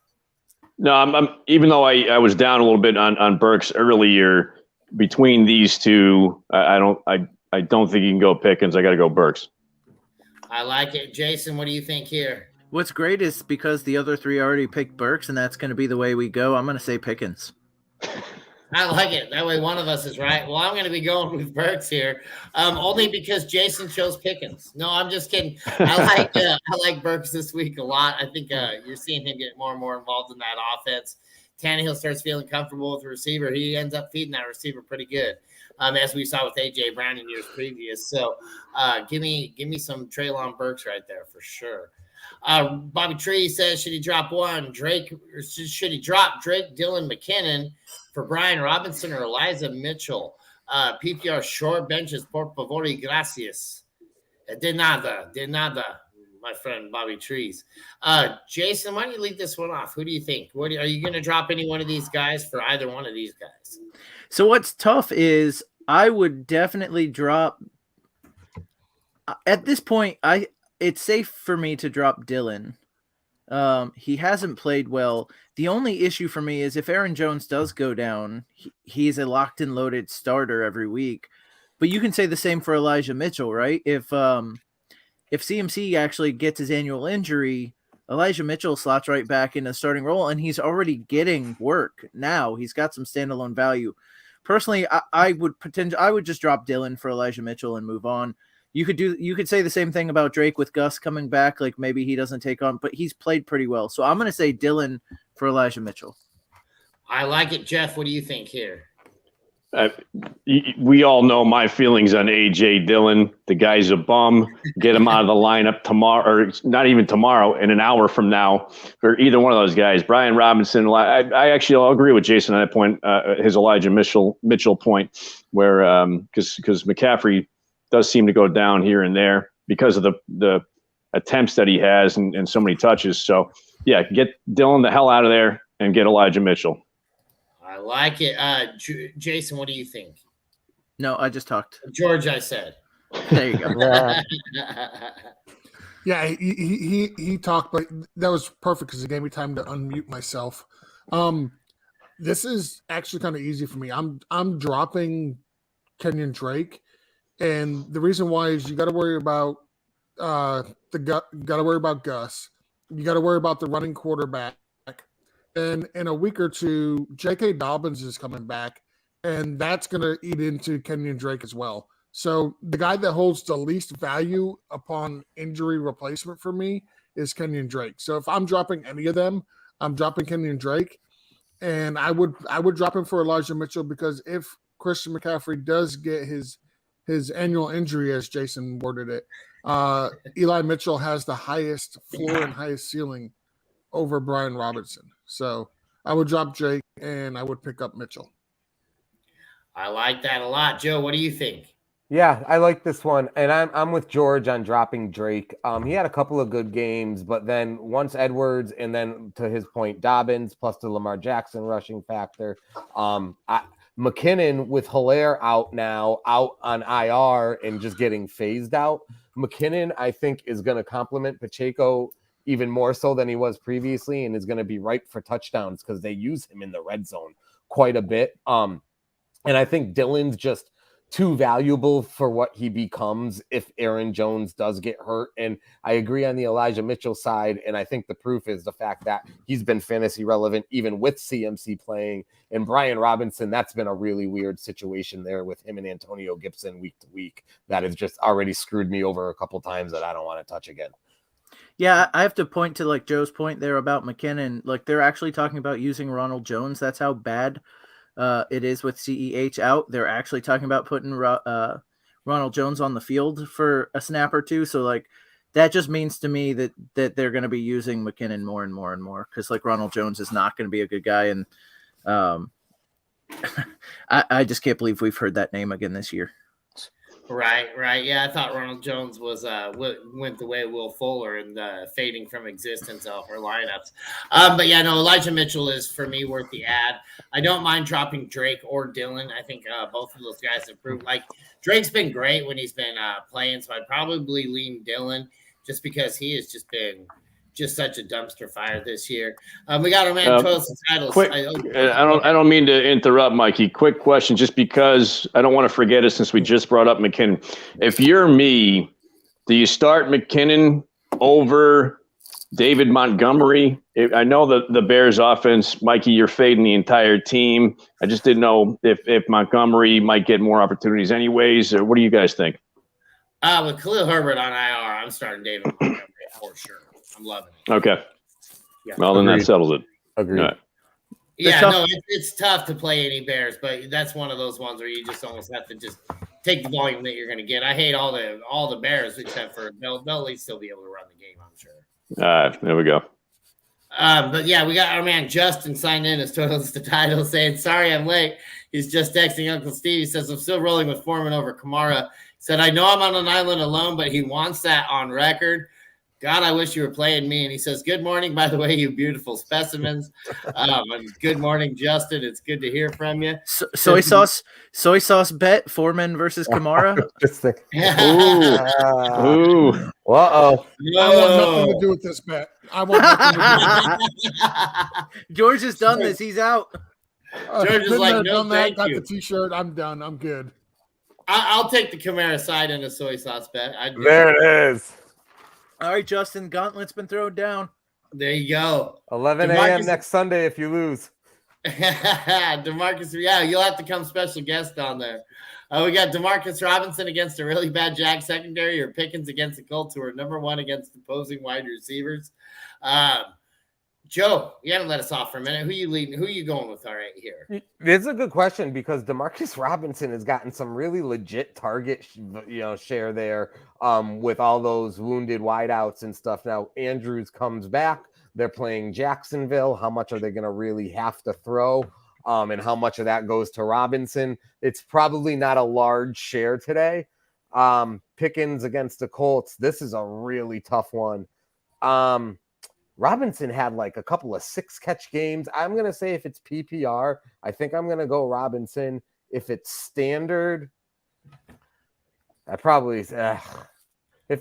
No, I'm even though I was down a little bit on Burks earlier, between these two, I I don't think you can go Pickens. I got to go Burks. I like it. Jason, what do you think here? What's great is because the other three already picked Burks, and that's going to be the way we go. I'm going to say Pickens. I like it. That way one of us is right. Well, I'm going to be going with Burks here, only because Jason chose Pickens. No, I'm just kidding. I like Burks this week a lot. I think you're seeing him get more and more involved in that offense. Tannehill starts feeling comfortable with the receiver. He ends up feeding that receiver pretty good, as we saw with A.J. Brown in years previous. So give me some Treylon Burks right there for sure. Bobby Tree says, should he drop Drake, Dylan McKinnon for Brian Robinson or Elijah Mitchell? PPR short benches, por favor y gracias. De nada, my friend Bobby Trees. Jason, why don't you lead this one off? Who do you think? Are you going to drop any one of these guys for either one of these guys? So what's tough is I would definitely drop at this point. It's safe for me to drop Dylan. He hasn't played well. The only issue for me is if Aaron Jones does go down, he's a locked and loaded starter every week. But you can say the same for Elijah Mitchell, right? If CMC actually gets his annual injury, Elijah Mitchell slots right back in a starting role, and he's already getting work now. He's got some standalone value. Personally, I would just drop Dylan for Elijah Mitchell and move on. You could say the same thing about Drake with Gus coming back. Like maybe he doesn't take on, but he's played pretty well. So I'm going to say Dylan for Elijah Mitchell. I like it. Jeff, what do you think here? We all know my feelings on A.J. Dillon. The guy's a bum. Get him out of the lineup tomorrow, or not even tomorrow, in an hour from now, for either one of those guys. Brian Robinson, I actually I'll agree with Jason on that point, his Elijah Mitchell point, where because McCaffrey does seem to go down here and there because of the attempts that he has and so many touches. So, yeah, get Dillon the hell out of there and get Elijah Mitchell. I like it. Jason, what do you think? No, I just talked. George, I said. There you go. Yeah, he talked, but that was perfect because it gave me time to unmute myself. This is actually kind of easy for me. I'm dropping Kenyon Drake. And the reason why is you got to worry about Gus. You got to worry about the running quarterback. And in a week or two, J.K. Dobbins is coming back, and that's going to eat into Kenyon Drake as well. So the guy that holds the least value upon injury replacement for me is Kenyon Drake. So if I'm dropping any of them, I'm dropping Kenyon Drake, and I would drop him for Elijah Mitchell because if Christian McCaffrey does get his annual injury, as Jason worded it, Eli Mitchell has the highest floor and highest ceiling over Brian Robinson. So I would drop Drake and I would pick up Mitchell. I like that a lot. Joe, what do you think? Yeah, I like this one. And I'm with George on dropping Drake. He had a couple of good games, but then once Edwards and then to his point, Dobbins plus the Lamar Jackson rushing factor. McKinnon with Hilaire out on IR and just getting phased out. McKinnon, I think, is going to complement Pacheco even more so than he was previously and is going to be ripe for touchdowns because they use him in the red zone quite a bit. And I think Dylan's just too valuable for what he becomes if Aaron Jones does get hurt. And I agree on the Elijah Mitchell side. And I think the proof is the fact that he's been fantasy relevant even with CMC playing. And Brian Robinson, that's been a really weird situation there with him and Antonio Gibson week to week that has just already screwed me over a couple times that I don't want to touch again. Yeah, I have to point to like Joe's point there about McKinnon. Like they're actually talking about using Ronald Jones. That's how bad it is with CEH out. They're actually talking about putting Ronald Jones on the field for a snap or two. So like that just means to me that they're going to be using McKinnon more and more and more because like Ronald Jones is not going to be a good guy. And I just can't believe we've heard that name again this year. Right. Yeah, I thought Ronald Jones was went the way of Will Fuller and fading from existence off our lineups. But yeah, no, Elijah Mitchell is for me worth the ad. I don't mind dropping Drake or Dylan. I think both of those guys have proved like Drake's been great when he's been playing, so I'd probably lean Dylan just because he has just been just such a dumpster fire this year. We got our man Toils titles. Quick, I don't mean to interrupt, Mikey. Quick question, just because I don't want to forget it since we just brought up McKinnon. If you're me, do you start McKinnon over David Montgomery? I know the Bears offense, Mikey, you're fading the entire team. I just didn't know if Montgomery might get more opportunities anyways, or what do you guys think? With Khalil Herbert on IR, I'm starting David Montgomery for sure. I'm loving it. Okay. Yeah. Well, then that settles it. Agreed. Right. Yeah, no, it's tough to play any Bears, but that's one of those ones where you just almost have to just take the volume that you're going to get. I hate all the Bears except for they'll at least still be able to run the game, I'm sure. There we go. But yeah, we got our man Justin signed in as Toils the title saying, sorry, I'm late. He's just texting Uncle Steve. He says, I'm still rolling with Foreman over Kamara. He said, I know I'm on an island alone, but he wants that on record. God, I wish you were playing me. And he says, good morning, by the way, you beautiful specimens. Good morning, Justin. It's good to hear from you. Soy sauce bet, Foreman versus Kamara. Ooh. Uh-oh. I want nothing to do with this bet. I want nothing to do with this. George has done this. He's out. George is like, no, thank got you. the T-shirt. I'm done. I'm good. I'll take the Kamara side in a soy sauce bet. There it is. All right, Justin, gauntlet's been thrown down. There you go. 11 a.m. next Sunday if you lose. DeMarcus, yeah, you'll have to come special guest on there. We got DeMarcus Robinson against a really bad Jag secondary, or Pickens against the Colts, who are number one against opposing wide receivers. Joe, you haven't let us off for a minute. Who you leading? Who you going with? All right, here. It's a good question because DeMarcus Robinson has gotten some really legit target, share there with all those wounded wideouts and stuff. Now Andrews comes back. They're playing Jacksonville. How much are they going to really have to throw? And how much of that goes to Robinson? It's probably not a large share today. Pickens against the Colts. This is a really tough one. Robinson had like a couple of 6-catch games. I'm going to say if it's PPR, I think I'm going to go Robinson. If it's standard, if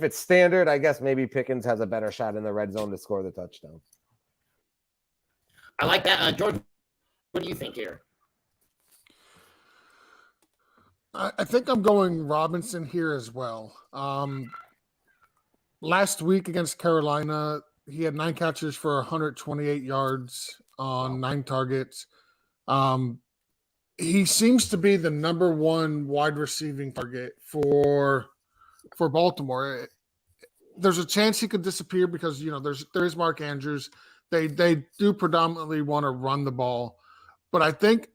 it's standard, I guess maybe Pickens has a better shot in the red zone to score the touchdown. I like that. George, what do you think here? I think I'm going Robinson here as well. Last week against Carolina, he had 9 catches for 128 yards on 9 targets. He seems to be the number one wide receiving target for Baltimore. There's a chance he could disappear because there is Mark Andrews. They do predominantly want to run the ball, but I think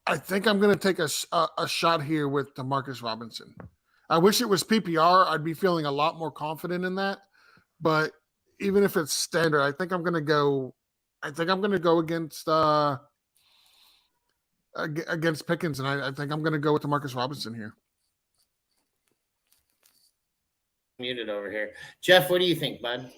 I'm going to take a shot here with DeMarcus Robinson. I wish it was PPR. I'd be feeling a lot more confident in that, but even if it's standard, I think I'm going to go against Pickens, and I think I'm going to go with DeMarcus Robinson here. Muted over here. Jeff, what do you think, bud?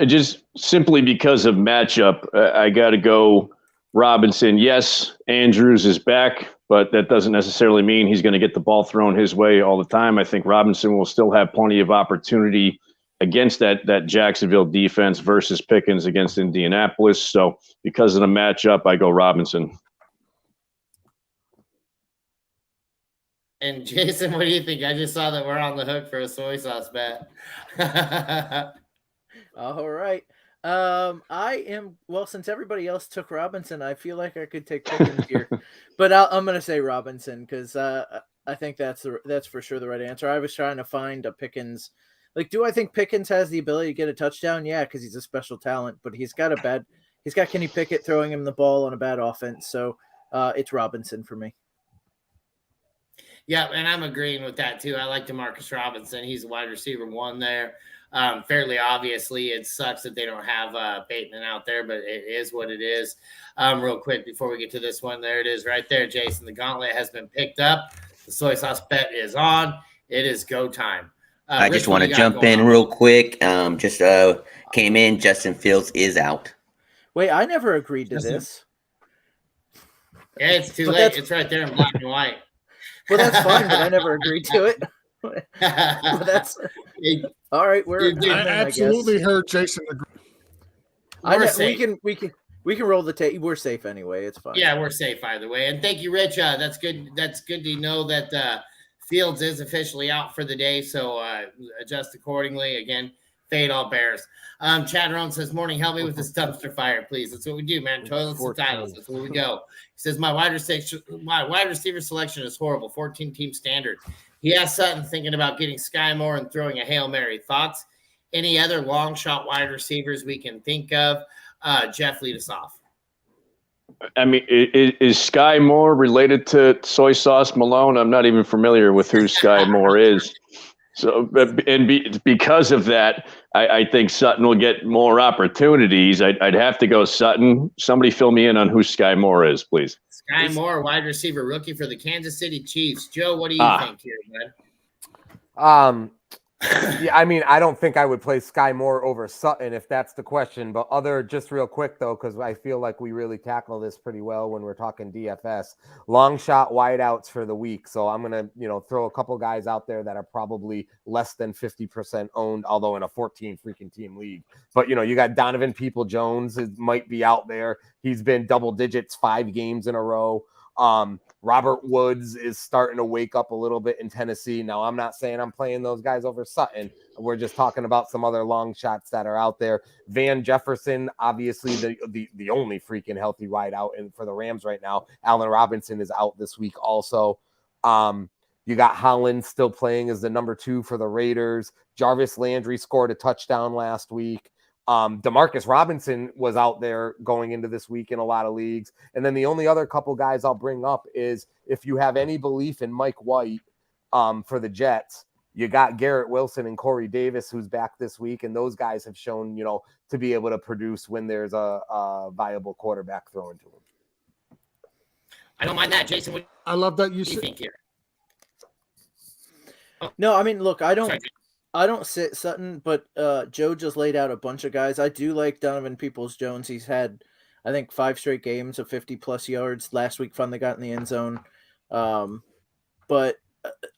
Just simply because of matchup, I got to go Robinson. Yes, Andrews is back, but that doesn't necessarily mean he's going to get the ball thrown his way all the time. I think Robinson will still have plenty of opportunity against that Jacksonville defense versus Pickens against Indianapolis. So because of the matchup, I go Robinson. And Jason, what do you think? I just saw that we're on the hook for a soy sauce bet. All right. Since everybody else took Robinson, I feel like I could take Pickens here, but I'm going to say Robinson because I think that's for sure the right answer. I was trying to find a Pickens. Like, do I think Pickens has the ability to get a touchdown? Yeah, because he's a special talent, but he's got Kenny Pickett throwing him the ball on a bad offense. So it's Robinson for me. Yeah, and I'm agreeing with that too. I like DeMarcus Robinson. He's a wide receiver 1 there. Fairly obviously, it sucks that they don't have Bateman out there, but it is what it is. Real quick before we get to this one, there it is right there, Jason. The gauntlet has been picked up. The soy sauce bet is on. It is go time. I just want to jump in real quick. Just came in. Justin Fields is out. Wait, I never agreed to this. Yeah, it's too late. It's right there in black and white. Well, that's fine, but I never agreed to it. That's all right. I absolutely heard Jason agree. We're safe. We can roll the tape. We're safe anyway. It's fine. Yeah, we're safe either way. And thank you, Rich. That's good. That's good to know that Fields is officially out for the day. So adjust accordingly. Again, fade all Bears. Chad Rohn says, "Morning, help me with this dumpster fire, please." That's what we do, man. Toilets and titles. That's where we go. He says, my wide receiver selection is horrible. 14-team standard. He has Sutton thinking about getting Sky Moore and throwing a Hail Mary. Thoughts? Any other long shot wide receivers we can think of? Jeff, lead us off. I mean, is Sky Moore related to Soy Sauce Malone? I'm not even familiar with who Sky Moore is. So, because of that, I think Sutton will get more opportunities. I'd have to go Sutton. Somebody fill me in on who Sky Moore is, please. Sky Moore, wide receiver rookie for the Kansas City Chiefs. Joe, what do you think here, bud? Yeah, I mean, I don't think I would play Sky Moore over Sutton if that's the question. But just real quick, though, because I feel like we really tackle this pretty well when we're talking DFS. Long shot wideouts for the week. So I'm going to, throw a couple guys out there that are probably less than 50% owned, although in a 14 freaking team league. But, you got Donovan People-Jones might be out there. He's been double digits 5 games in a row. Robert Woods is starting to wake up a little bit in Tennessee. Now, I'm not saying I'm playing those guys over Sutton. We're just talking about some other long shots that are out there. Van Jefferson, obviously the only freaking healthy wideout for the Rams right now. Allen Robinson is out this week also. You got Holland still playing as the number 2 for the Raiders. Jarvis Landry scored a touchdown last week. Demarcus Robinson was out there going into this week in a lot of leagues. And then the only other couple guys I'll bring up is if you have any belief in Mike White for the Jets, you got Garrett Wilson and Corey Davis, who's back this week. And those guys have shown, to be able to produce when there's a viable quarterback throwing to them. I don't mind that. Jason, I love that you think here? No, I mean, look, I don't sit Sutton, but Joe just laid out a bunch of guys. I do like Donovan Peoples-Jones. He's had, I think, 5 straight games of 50-plus yards. Last week, finally got in the end zone. But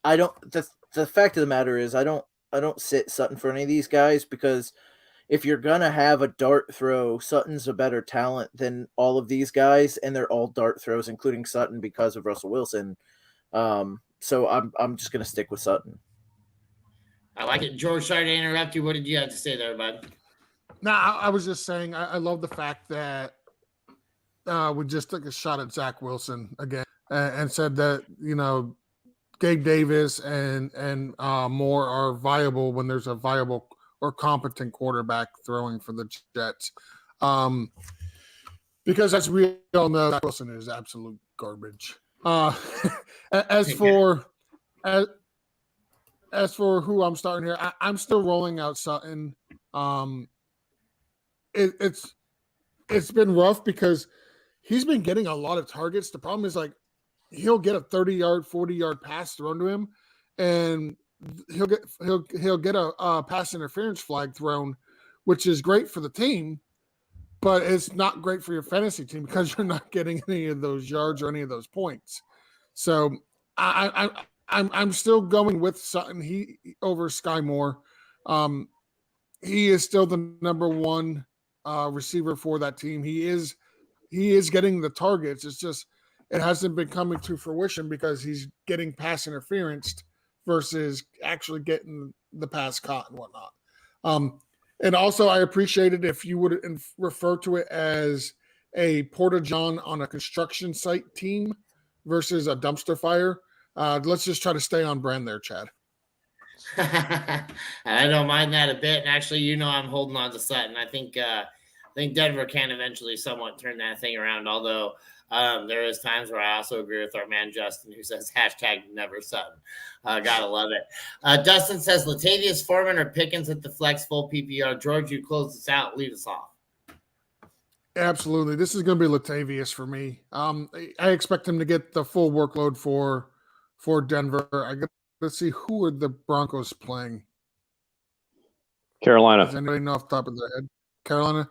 I don't. The fact of the matter is, I don't sit Sutton for any of these guys because if you're gonna have a dart throw, Sutton's a better talent than all of these guys, and they're all dart throws, including Sutton because of Russell Wilson. So I'm just gonna stick with Sutton. I like it. George, sorry to interrupt you. What did you have to say there, bud? No, I was just saying I love the fact that we just took a shot at Zach Wilson again and said that, Gabe Davis and Moore are viable when there's a viable or competent quarterback throwing for the Jets. Because as we all know, Zach Wilson is absolute garbage. As for who I'm starting here, I'm still rolling out Sutton. It's been rough because he's been getting a lot of targets. The problem is he'll get a 30-yard, 40-yard pass thrown to him, and he'll get a pass interference flag thrown, which is great for the team, but it's not great for your fantasy team because you're not getting any of those yards or any of those points. So I'm still going with Sutton over Sky Moore. He is still the number 1 receiver for that team. He is getting the targets. It's just it hasn't been coming to fruition because he's getting pass interference versus actually getting the pass caught and whatnot. And also, I appreciate it if you would refer to it as a Porta-John on a construction site team versus a dumpster fire. Let's just try to stay on brand there, Chad. I don't mind that a bit. And actually, I'm holding on to Sutton. I think Denver can eventually somewhat turn that thing around. Although there is times where I also agree with our man Justin, who says #never Sutton. Gotta love it. Dustin says Latavius Foreman or Pickens at the flex full PPR. George, you close this out. Lead us off. Absolutely, this is going to be Latavius for me. I expect him to get the full workload for Denver. Let's see, who are the Broncos playing? Carolina. Does anybody know off the top of their head? Carolina.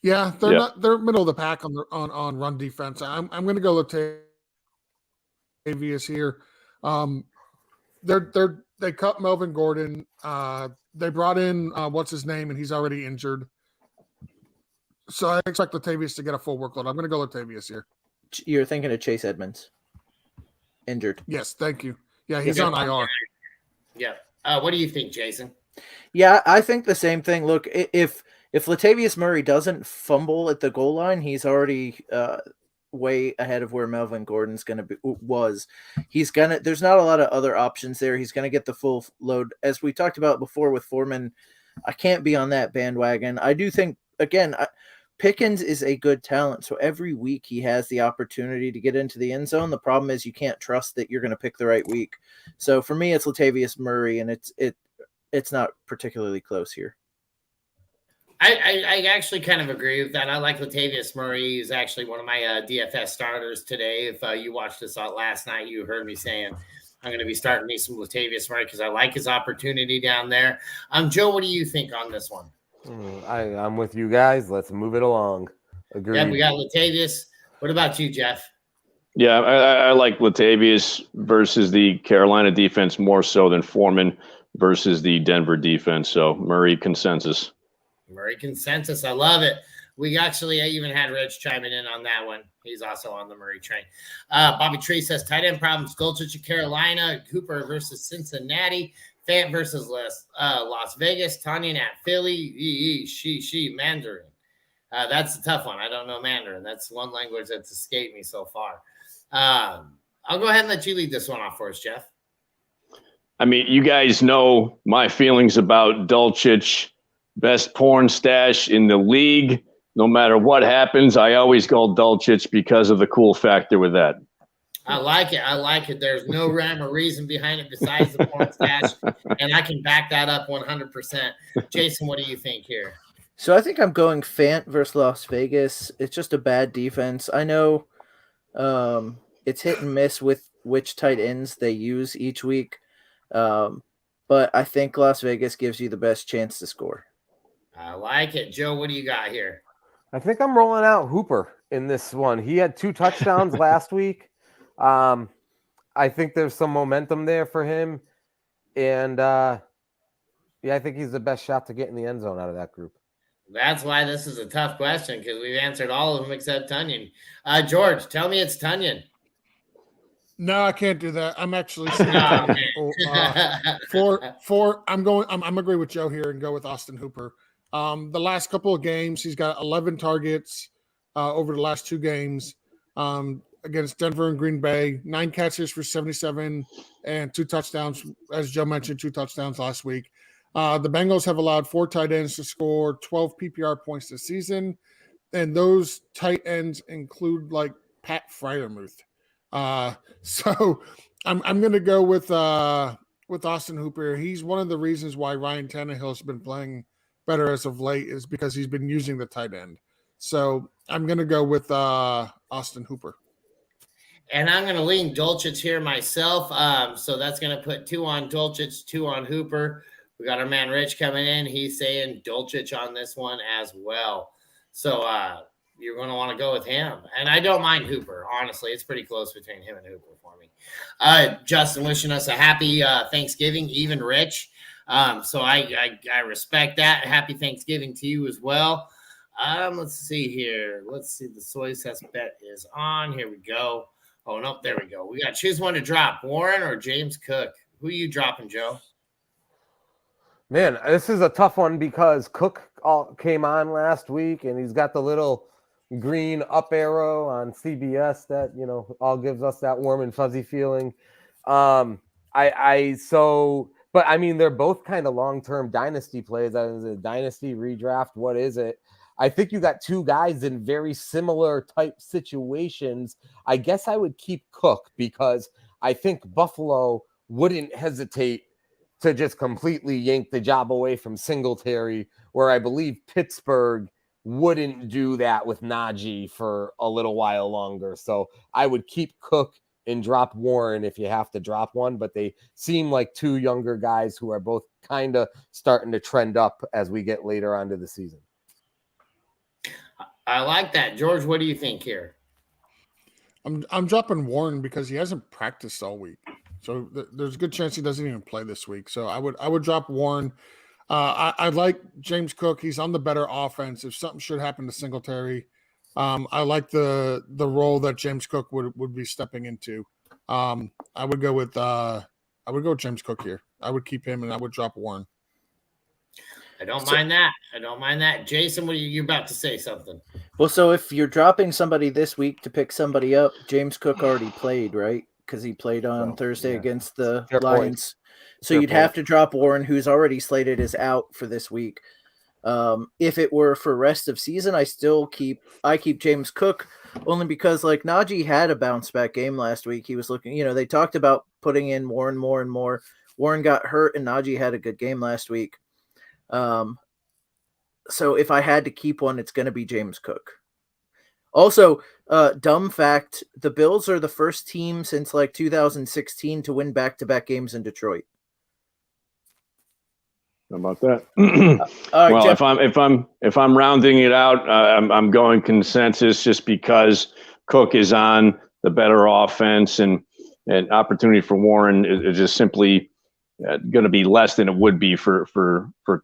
Yeah, they're middle of the pack on run defense. I'm going to go Latavius here. They cut Melvin Gordon. They brought in what's his name, and he's already injured. So I expect Latavius to get a full workload. I'm going to go Latavius here. You're thinking of Chase Edmonds, injured. Yes, thank you. Yeah, he's Yeah. on IR. Yeah. What do you think, Jason? Yeah, I think the same thing. Look, if Latavius Murray doesn't fumble at the goal line, he's already way ahead of where Melvin Gordon's going to be. There's not a lot of other options there. He's going to get the full load, as we talked about before with Foreman. I can't be on that bandwagon. I do think, again, Pickens is a good talent, so every week he has the opportunity to get into the end zone. The problem is you can't trust that you're going to pick the right week. So for me, it's Latavius Murray, and it's not particularly close here. I actually kind of agree with that. I like Latavius Murray. He's actually one of my DFS starters today. If you watched this out last night, you heard me saying I'm going to be starting me some Latavius Murray because I like his opportunity down there. Joe, what do you think on this one? I'm with you guys. Let's move it along. Agreed. Yeah, we got Latavius. What about you, Jeff? Yeah, I like Latavius versus the Carolina defense more so than Foreman versus the Denver defense. So Murray consensus. Murray consensus. I love it. We actually even had Rich chiming in on that one. He's also on the Murray train. Bobby Tree says tight end problems. Dulcich at Carolina, Cooper versus Cincinnati, Fant versus Las Vegas, Tanyan at Philly, she Mandarin. That's a tough one. I don't know Mandarin. That's one language that's escaped me so far. I'll go ahead and let you lead this one off for us, Jeff. I mean, you guys know my feelings about Dulcich. Best porn stash in the league. No matter what happens, I always go Dulcich because of the cool factor with that. I like it. There's no rhyme or reason behind it besides the porn stash, and I can back that up 100%. Jason, what do you think here? So I think I'm going Fant versus Las Vegas. It's just a bad defense. I know it's hit and miss with which tight ends they use each week, but I think Las Vegas gives you the best chance to score. I like it. Joe, what do you got here? I think I'm rolling out Hooper in this one. He had 2 touchdowns last week. I think there's some momentum there for him. And, I think he's the best shot to get in the end zone out of that group. That's why this is a tough question, because we've answered all of them except Tanyan. George, tell me it's Tanyan. No, I can't do that. I'm actually I'm agree with Joe here and go with Austin Hooper. The last couple of games, he's got 11 targets over the last 2 games against Denver and Green Bay, 9 catches for 77 and 2 touchdowns. As Joe mentioned, 2 touchdowns last week. The Bengals have allowed 4 tight ends to score 12 PPR points this season, and those tight ends include like Pat Freiermuth. So I'm going to go with Austin Hooper. He's one of the reasons why Ryan Tannehill has been playing better as of late is because he's been using the tight end. So I'm going to go with Austin Hooper. And I'm going to lean Dulcich here myself. So that's going to put 2 on Dulcich, 2 on Hooper. We got our man Rich coming in. He's saying Dulcich on this one as well. So you're going to want to go with him. And I don't mind Hooper. Honestly, it's pretty close between him and Hooper for me. Justin wishing us a happy Thanksgiving, even Rich. So I respect that. Happy Thanksgiving to you as well. Let's see here. Let's see. The soy sauce bet is on. Here we go. Oh, no, there we go. We got to choose one to drop, Warren or James Cook. Who are you dropping, Joe? Man, this is a tough one because Cook came on last week, and he's got the little green up arrow on CBS that, all gives us that warm and fuzzy feeling. But I mean, they're both kind of long-term dynasty plays. Is it a dynasty redraft? What is it? I think you got 2 guys in very similar type situations. I guess I would keep Cook because I think Buffalo wouldn't hesitate to just completely yank the job away from Singletary, where I believe Pittsburgh wouldn't do that with Najee for a little while longer. So I would keep Cook and drop Warren if you have to drop one, but they seem like 2 younger guys who are both kind of starting to trend up as we get later onto the season. I like that. George, what do you think here? I'm dropping Warren because he hasn't practiced all week. So there's a good chance he doesn't even play this week. So I would drop Warren. I like James Cook. He's on the better offense. If something should happen to Singletary, I like the role that James Cook would be stepping into. I would go with James Cook here. I would keep him and I would drop Warren. I don't mind that. I don't mind that. Jason, what are you about to say something? Well, so if you're dropping somebody this week to pick somebody up, James Cook already played, right? Because he played on Thursday against the Lions. So you'd have to drop Warren, who's already slated as out for this week. If it were for rest of season, I keep James Cook only because like Najee had a bounce back game last week. He was looking, they talked about putting in more and more and more. Warren got hurt and Najee had a good game last week. So if I had to keep one, it's going to be James Cook. Also, dumb fact, the Bills are the first team since like 2016 to win back-to-back games in Detroit. How about that? Right, well, Jeff. if I'm rounding it out, I'm going consensus just because Cook is on the better offense and opportunity for Warren is just simply going to be less than it would be for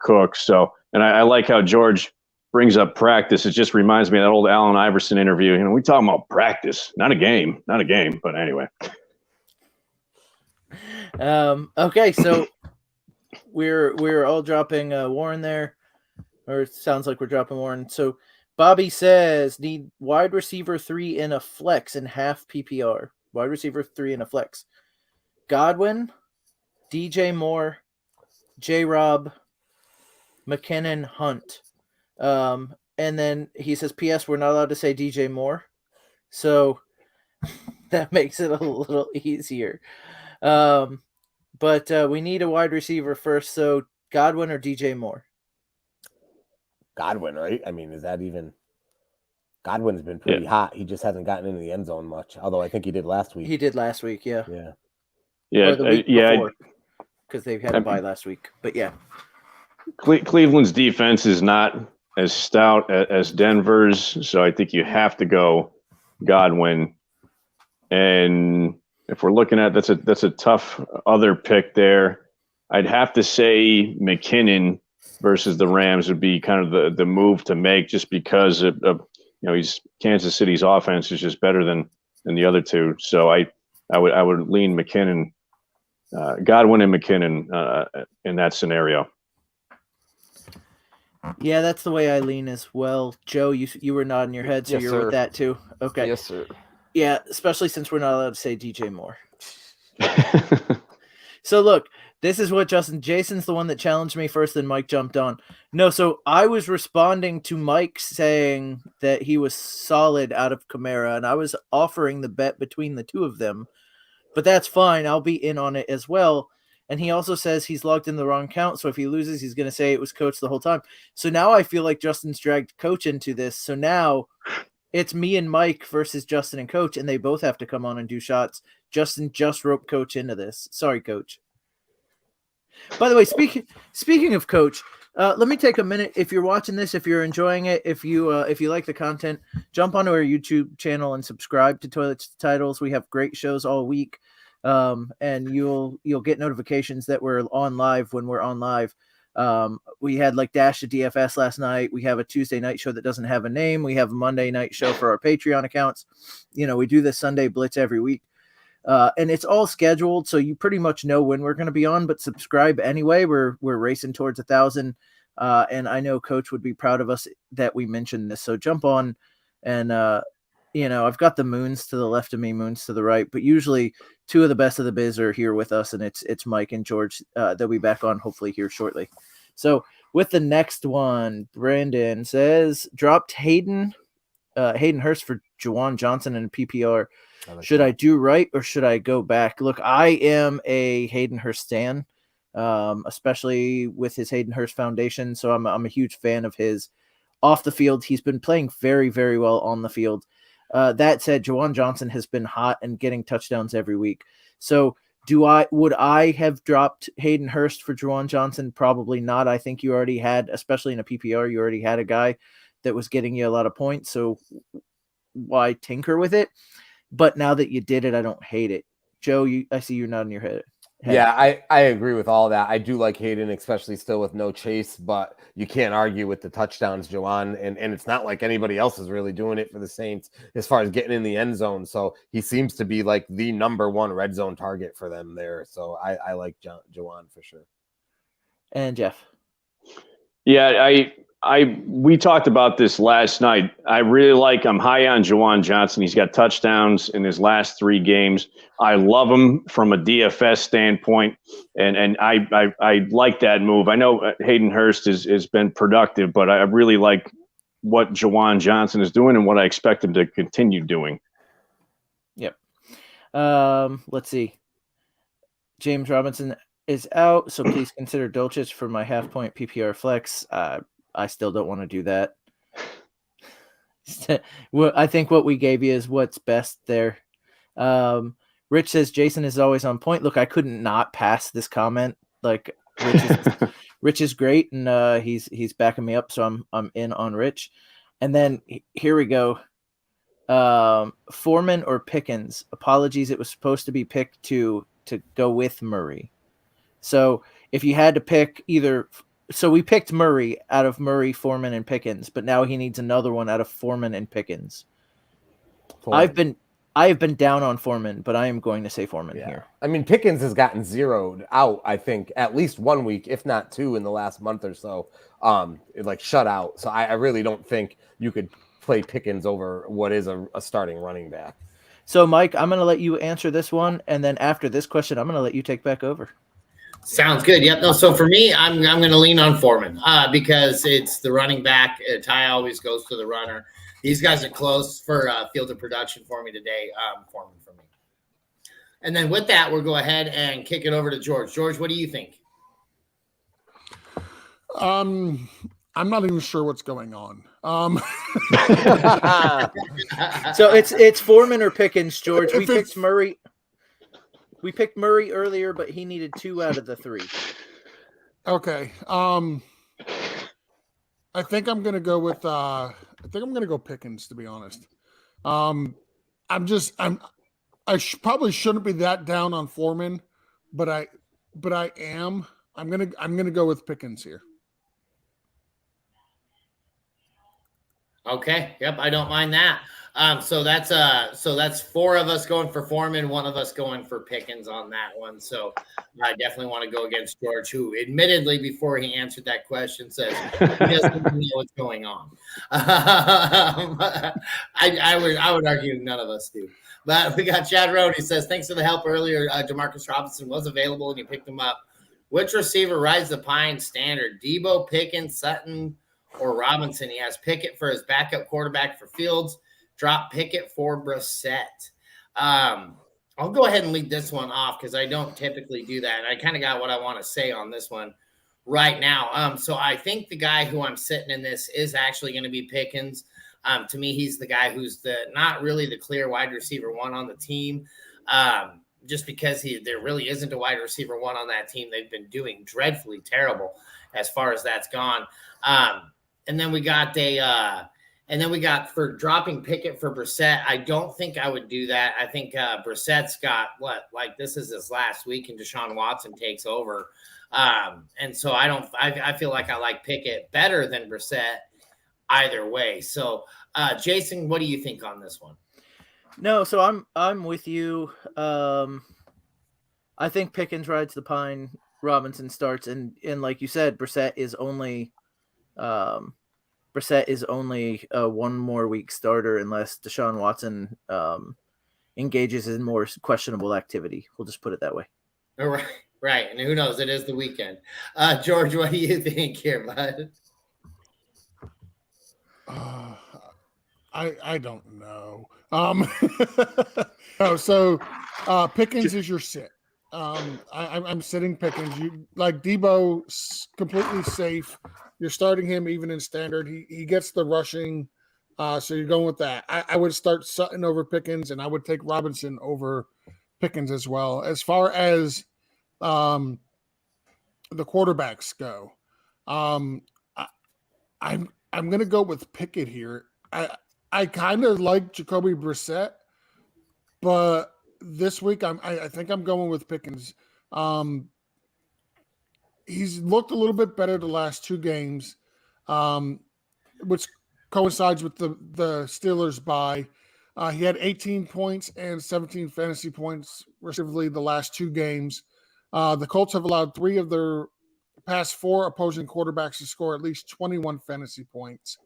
Cook. So, and I like how George brings up practice. It just reminds me of that old Allen Iverson interview. We talking about practice, not a game, but anyway. Okay, so we're all dropping Warren there, or it sounds like we're dropping Warren. So Bobby says need wide receiver 3 in a flex in half PPR. Wide receiver 3 in a flex. Godwin, DJ Moore, J-Rob, McKinnon, Hunt. And then he says, P.S. we're not allowed to say DJ Moore. So that makes it a little easier. But we need a wide receiver first. So Godwin or DJ Moore? Godwin, right? I mean, is that even... Godwin's been pretty hot. He just hasn't gotten into the end zone much. Although I think he did last week. He did last week, yeah. Yeah. Or the week before, because they had a bye last week. But yeah. Cleveland's defense is not as stout as Denver's, so I think you have to go Godwin. And if we're looking at that's a tough other pick there. I'd have to say McKinnon versus the Rams would be kind of the move to make, just because of he's Kansas City's offense is just better than the other two. So I would lean McKinnon, Godwin and McKinnon in that scenario. Yeah, that's the way I lean as well. Joe, you were nodding your head, so Yes, you're sir. with that too. Okay. Yes, sir. Yeah, especially since we're not allowed to say DJ Moore. So look, this is what Jason's the one that challenged me first, then Mike jumped on. No, so I was responding to Mike saying that he was solid out of Kamara, and I was offering the bet between the two of them. But that's fine. I'll be in on it as well. And he also says he's logged in the wrong count, so if he loses, he's going to say it was Coach the whole time. So now I feel like Justin's dragged Coach into this. So now it's me and Mike versus Justin and Coach, and they both have to come on and do shots. Justin just roped Coach into this. Sorry, Coach. By the way, speaking of Coach, let me take a minute. If you're watching this, if you're enjoying it, if you like the content, jump onto our YouTube channel and subscribe to Toilets to Titles. We have great shows all week, and you'll get notifications that we're on live when we're on live. We had like Dash to DFS last night. We have a Tuesday night show that doesn't have a name. We have a Monday night show for our Patreon accounts. We do the Sunday Blitz every week. And it's all scheduled, so you pretty much know when we're going to be on, but subscribe anyway. We're racing towards 1,000. And I know Coach would be proud of us that we mentioned this. So jump on and, I've got the moons to the left of me, moons to the right, but usually two of the best of the biz are here with us, and it's Mike and George. They'll be back on hopefully here shortly. So with the next one, Brandon says dropped Hayden Hurst for Juwan Johnson in PPR. Should I do right or should I go back? Look, I am a Hayden Hurst stan, especially with his Hayden Hurst Foundation. So I'm a huge fan of his off the field. He's been playing very, very well on the field. That said, Juwan Johnson has been hot and getting touchdowns every week. So would I have dropped Hayden Hurst for Juwan Johnson? Probably not. I think you already had, especially in a PPR, you already had a guy that was getting you a lot of points. So why tinker with it? But now that you did it, I don't hate it. Joe, I see you're nodding your head. Yeah, I agree with all that. I do like Hayden, especially still with no Chase, but you can't argue with the touchdowns, Jawan. And it's not like anybody else is really doing it for the Saints as far as getting in the end zone. So he seems to be like the number one red zone target for them there. So I like Jawan for sure. And Jeff. Yeah, we talked about this last night. I'm high on Juwan Johnson. He's got touchdowns in his last 3 games. I love him from a DFS standpoint, and I like that move. I know Hayden Hurst has been productive, but I really like what Juwan Johnson is doing and what I expect him to continue doing. Yep. Let's see. James Robinson is out, so please consider Dolchich for my half-point PPR flex. I still don't want to do that. I think what we gave you is what's best there. Rich says Jason is always on point. Look, I couldn't not pass this comment. Like Rich is great, and he's backing me up, so I'm in on Rich. And then here we go. Foreman or Pickens? Apologies, it was supposed to be picked to go with Murray. So if you had to pick either, so we picked Murray out of Murray, Foreman, and Pickens, but now he needs another one out of Foreman and Pickens. Foreman. I have been down on Foreman, but I am going to say Foreman here. I mean, Pickens has gotten zeroed out, I think, at least 1 week, if not 2 in the last month or so, like shut out. So I really don't think you could play Pickens over what is a starting running back. So, Mike, I'm going to let you answer this one, and then after this question, I'm going to let you take back over. Sounds good. Yep. No. So for me, I'm going to lean on Foreman because it's the running back. Ty always goes to the runner. These guys are close for field of production for me today. Foreman for me. And then with that, we'll go ahead and kick it over to George. George, what do you think? I'm not even sure what's going on. So it's Foreman or Pickens, George. We picked Murray. We picked Murray earlier, but he needed 2 out of the 3. Okay. I think I'm gonna go with Pickens, to be honest. I probably shouldn't be that down on Foreman, but I am. I'm gonna go with Pickens here. Okay. Yep. I don't mind that. So that's 4 of us going for Foreman, 1 of us going for Pickens on that one. So I definitely want to go against George, who admittedly before he answered that question says he doesn't know what's going on. I would argue none of us do. But we got Chad Rohde. He says, thanks for the help earlier. Demarcus Robinson was available and you picked him up. Which receiver rides the pine standard? Debo, Pickens, Sutton, or Robinson? He has Pickett for his backup quarterback for Fields. Drop Pickett for Brissett. I'll go ahead and lead this one off because I don't typically do that. And I kind of got what I want to say on this one right now. So I think the guy who I'm sitting in this is actually going to be Pickens. To me, he's the guy who's not really the clear wide receiver 1 on the team. Just because there really isn't a wide receiver 1 on that team. They've been doing dreadfully terrible as far as that's gone. And then we got for dropping Pickett for Brissett. I don't think I would do that. I think Brissett's got this is his last week and Deshaun Watson takes over. And so I feel like I like Pickett better than Brissett either way. So Jason, what do you think on this one? No, so I'm with you. I think Pickens rides the pine, Robinson starts, and like you said, Brissett is only a 1 more week starter unless Deshaun Watson engages in more questionable activity. We'll just put it that way. All right. Right. And who knows? It is the weekend. George, what do you think here, bud? I don't know. So Pickens is your sit. I'm sitting Pickens. You like Debo, completely safe. You're starting him even in standard. He gets the rushing, so you're going with that. I would start Sutton over Pickens, and I would take Robinson over Pickens as well. As far as the quarterbacks go, I'm going to go with Pickett here. I kind of like Jacoby Brissett, but this week I think I'm going with Pickens. He's looked a little bit better the last 2 games, which coincides with the Steelers bye. He had 18 points and 17 fantasy points, respectively, the last 2 games. The Colts have allowed 3 of their past 4 opposing quarterbacks to score at least 21 fantasy points.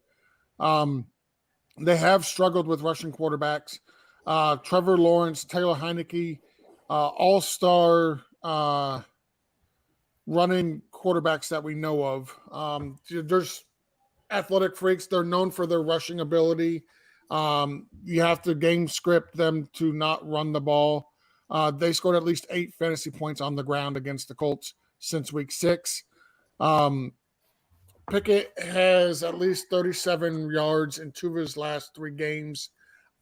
They have struggled with rushing quarterbacks. Trevor Lawrence, Taylor Heineke, all-star running quarterbacks that we know of. There's athletic freaks. They're known for their rushing ability. You have to game script them to not run the ball. They scored at least 8 fantasy points on the ground against the Colts since week 6. Pickett has at least 37 yards in 2 of his last 3 games.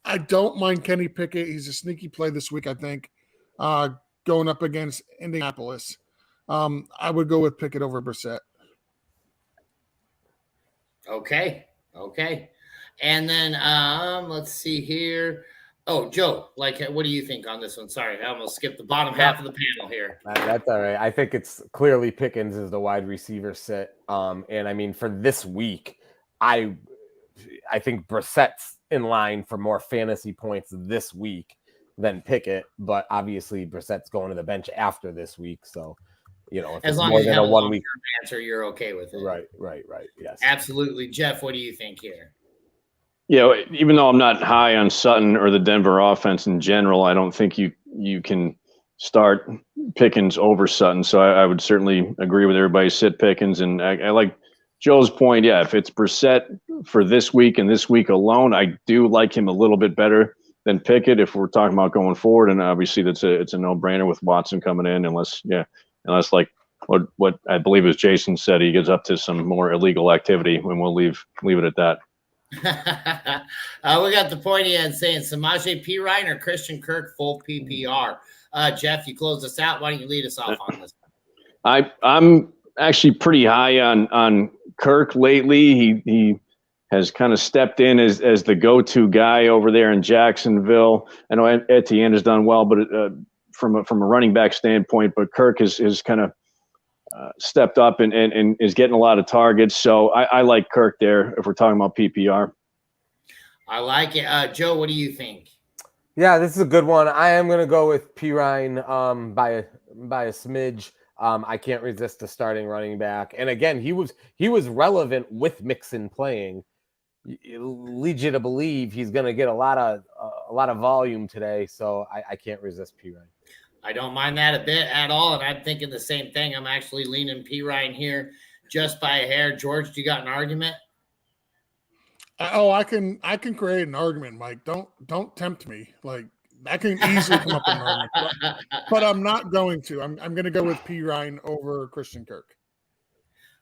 I don't mind Kenny Pickett. He's a sneaky play this week, I think, going up against Indianapolis. I would go with Pickett over Brissett. Okay. And then let's see here. Oh, Joe, what do you think on this one? Sorry, I almost skipped the bottom half of the panel here. That's all right. I think it's clearly Pickens is the wide receiver sit. And I mean, for this week, I think Brissett's in line for more fantasy points this week than Pickett, but obviously Brissett's going to the bench after this week. So, if as it's long more as you than have a 1 week answer, you're okay with it. Right. Yes. Absolutely. Jeff, what do you think here? Yeah, even though I'm not high on Sutton or the Denver offense in general, I don't think you can start Pickens over Sutton. So I would certainly agree with everybody, sit Pickens. And I like Joe's point. Yeah, if it's Brissett for this week and this week alone, I do like him a little bit better than Pickett if we're talking about going forward. And obviously it's a no-brainer with Watson coming in, unless like what I believe as Jason said, he gets up to some more illegal activity, and we'll leave it at that. We got the pointy end saying Samaje Perine or Christian Kirk full PPR. Jeff, you close us out. Why don't you lead us off on this? I'm actually pretty high on Kirk lately. He has kind of stepped in as the go-to guy over there in Jacksonville. I know Etienne has done well, but from a running back standpoint, but Kirk has kind of stepped up and is getting a lot of targets. So I like Kirk there if we're talking about PPR. I like it. Joe, what do you think? Yeah, this is a good one. I am going to go with Perine by a smidge. I can't resist the starting running back. And again, he was relevant with Mixon playing. It leads you to believe he's going to get a lot of volume today. So I can't resist Perine. I don't mind that a bit at all, and I'm thinking the same thing. I'm actually leaning Perine here just by a hair. George, do you got an argument? I can create an argument, Mike. Don't tempt me. Like, I can easily come up with an argument, but I'm not going to. I'm going to go with Perine over Christian Kirk.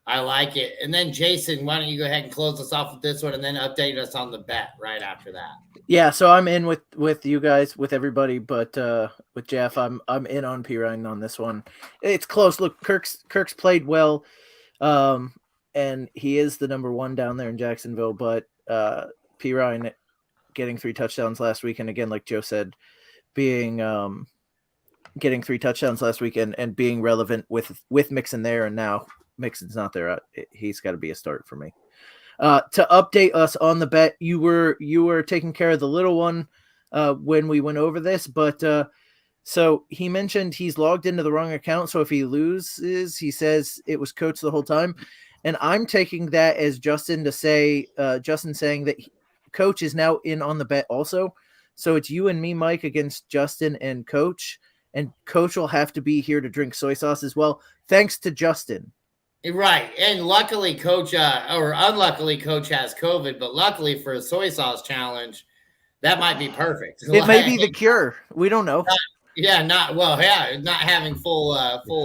I like it. And then Jason, why don't you go ahead and close us off with this one, and then update us on the bet right after that. Yeah, so I'm in with you guys, with everybody, but with Jeff, I'm in on Perine on this one. It's close. Look, Kirk's played well, and he is the number 1 down there in Jacksonville. But Perine getting 3 touchdowns last week, and again, like Joe said, being getting 3 touchdowns last week and being relevant with Mixon there, and now Mixon's not there. He's got to be a start for me. To update us on the bet, you were taking care of the little one when we went over this, but so he mentioned he's logged into the wrong account. So if he loses, he says it was coach the whole time, and I'm taking that as Justin saying that coach is now in on the bet also. So it's you and me, Mike, against Justin and coach will have to be here to drink soy sauce as well. Thanks to Justin. Right. And luckily coach or unluckily coach has COVID, but luckily for a soy sauce challenge, that might be perfect. It may be the cure. We don't know. Not having full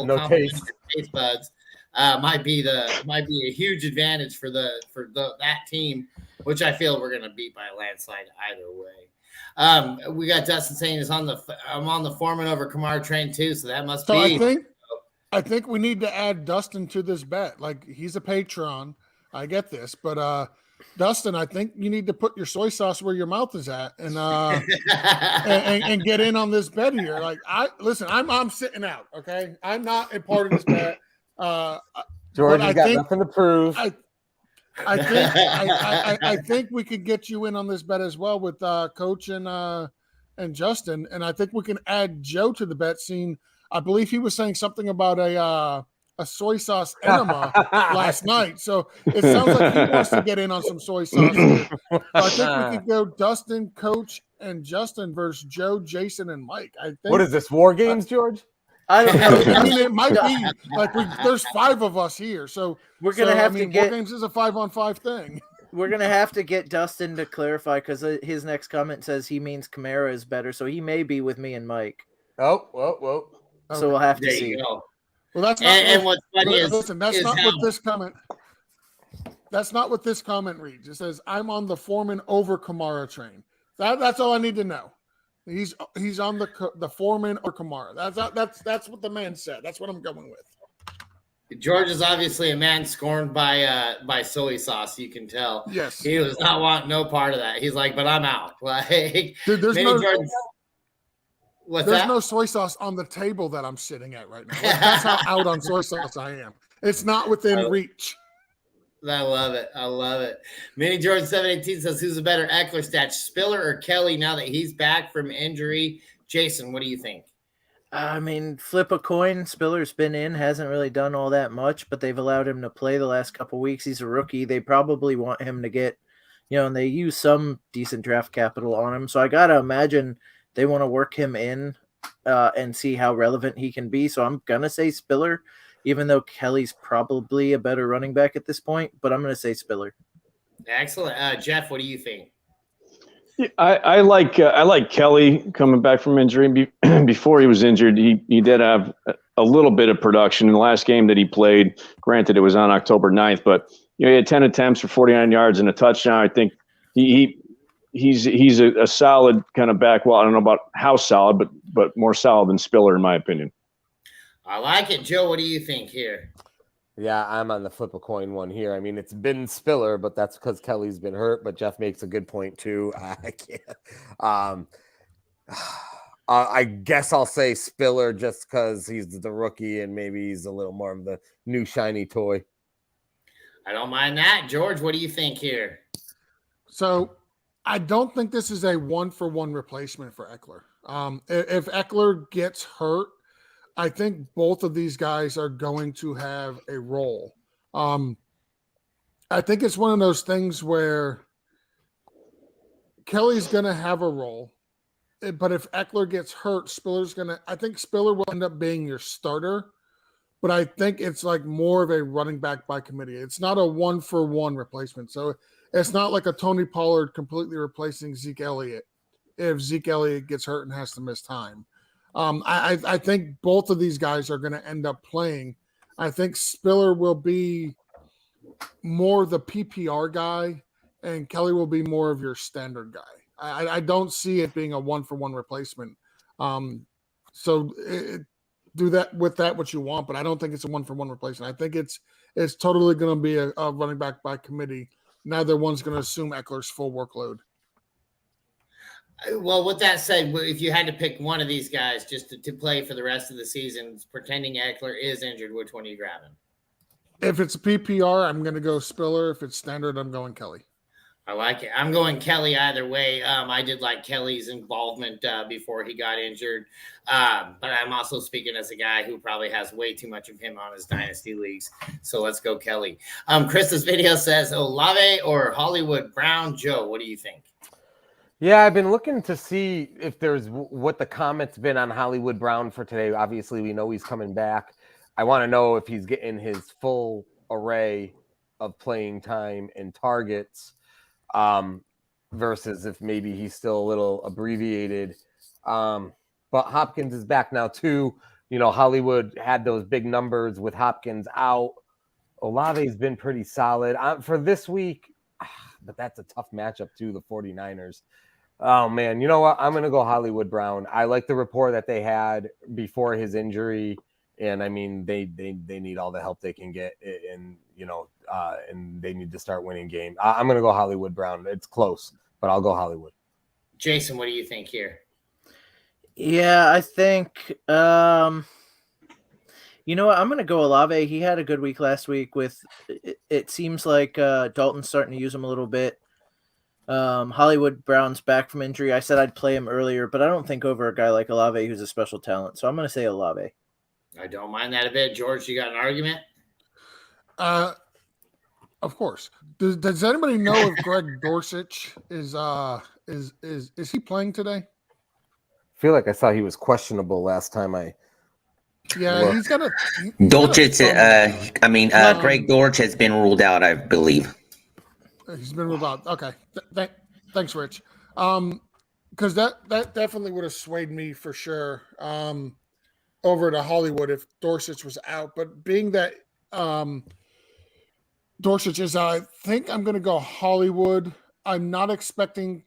no taste buds might be a huge advantage for that team, which I feel we're going to beat by a landslide either way. We got Dustin saying I'm on the Foreman over Kamara train too, so that must be. I think we need to add Dustin to this bet. Like, he's a patron. I get this, but Dustin, I think you need to put your soy sauce where your mouth is at, and get in on this bet here. Like, I'm sitting out. Okay, I'm not a part of this bet. George has got nothing to prove. I think we could get you in on this bet as well with Coach and Justin, and I think we can add Joe to the bet scene. I believe he was saying something about a soy sauce enema last night, so it sounds like he wants to get in on some soy sauce here. So I think we could go Dustin, Coach, and Justin versus Joe, Jason, and Mike. I think. What is this, War Games, George? I don't know. I mean, it might be like there's 5 of us here, so we're gonna have to get War Games is a 5-on-5 thing. We're gonna have to get Dustin to clarify because his next comment says he means Kamara is better, so he may be with me and Mike. Oh, whoa. So we'll have to There see. you go. Well, that's not. And what's funny listen, that's not what this comment. That's not what this comment reads. It says, "I'm on the Foreman over Kamara train." That's all I need to know. He's on the Foreman or Kamara. That's what the man said. That's what I'm going with. George is obviously a man scorned by soy sauce. You can tell. Yes, he was not wanting no part of that. He's like, but I'm out. Like, dude, there's no no soy sauce on the table that I'm sitting at right now. That's how out on soy sauce I am. It's not within reach. I love it. I love it. Mini George 718 says, "Who's a better Eckler stat, Spiller or Kelly? Now that he's back from injury." Jason, what do you think? I mean, flip a coin. Spiller's been in, hasn't really done all that much, but they've allowed him to play the last couple weeks. He's a rookie. They probably want him to get, and they use some decent draft capital on him. So I gotta imagine they want to work him in and see how relevant he can be. So I'm gonna say Spiller, even though Kelly's probably a better running back at this point. But I'm gonna say Spiller. Excellent, Jeff. What do you think? Yeah, I like Kelly coming back from injury. Before he was injured, he did have a little bit of production in the last game that he played. Granted, it was on October 9th, but he had 10 attempts for 49 yards and a touchdown. I think he's a solid kind of back. Well, I don't know about how solid, but more solid than Spiller in my opinion. I like it, Joe. What do you think here? Yeah, I'm on the flip a coin one here. I mean, it's been Spiller, but that's because Kelly's been hurt. But Jeff makes a good point too. I can't. I guess I'll say Spiller just because he's the rookie and maybe he's a little more of the new shiny toy. I don't mind that. George, what do you think here? So I don't think this is a 1-for-1 replacement for Eckler. If Eckler gets hurt, I think both of these guys are going to have a role. I think it's one of those things where Kelly's going to have a role, but if Eckler gets hurt, I think Spiller will end up being your starter, but I think it's like more of a running back by committee. It's not a 1-for-1 replacement. So it's not like a Tony Pollard completely replacing Zeke Elliott if Zeke Elliott gets hurt and has to miss time. I think both of these guys are going to end up playing. I think Spiller will be more the PPR guy, and Kelly will be more of your standard guy. I don't see it being a 1-for-1 replacement. Do that with that what you want, but I don't think it's a 1-for-1 replacement. I think it's totally going to be a running back by committee. Neither one's going to assume Eckler's full workload. Well, with that said, if you had to pick one of these guys just to play for the rest of the season, pretending Eckler is injured, which one are you grabbing? If it's a PPR, I'm going to go Spiller. If it's standard, I'm going Kelly. I like it. I'm going Kelly either way. I did like Kelly's involvement before he got injured. But I'm also speaking as a guy who probably has way too much of him on his dynasty leagues. So let's go Kelly. Chris's video says Olave or Hollywood Brown. Joe, what do you think? Yeah, I've been looking to see if there's what the comment's been on Hollywood Brown for today. Obviously, we know he's coming back. I want to know if he's getting his full array of playing time and targets versus if maybe he's still a little abbreviated. But Hopkins is back now too. Hollywood had those big numbers with Hopkins out. Olave's been pretty solid for this week, but that's a tough matchup too, the 49ers. Oh, man. You know what? I'm going to go Hollywood Brown. I like the rapport that they had before his injury. And I mean, they need all the help they can get, and and they need to start winning game. I'm going to go Hollywood Brown. It's close, but I'll go Hollywood. Jason, what do you think here? Yeah, I think you know what? I'm going to go Olave. He had a good week last week. It seems like Dalton's starting to use him a little bit. Hollywood Brown's back from injury. I said I'd play him earlier, but I don't think over a guy like Olave who's a special talent. So I'm going to say Olave. I don't mind that a bit. George, you got an argument? Of course. Does anybody know if Greg Dortch is he playing today? I feel like I saw he was questionable last time I. Yeah, he's got a. Greg Dortch has been ruled out, I believe. He's been ruled out. Okay, thanks, Rich. Because that definitely would have swayed me for sure. Over to Hollywood if Dortch was out, but being that Dortch is out, I think I'm going to go Hollywood. I'm not expecting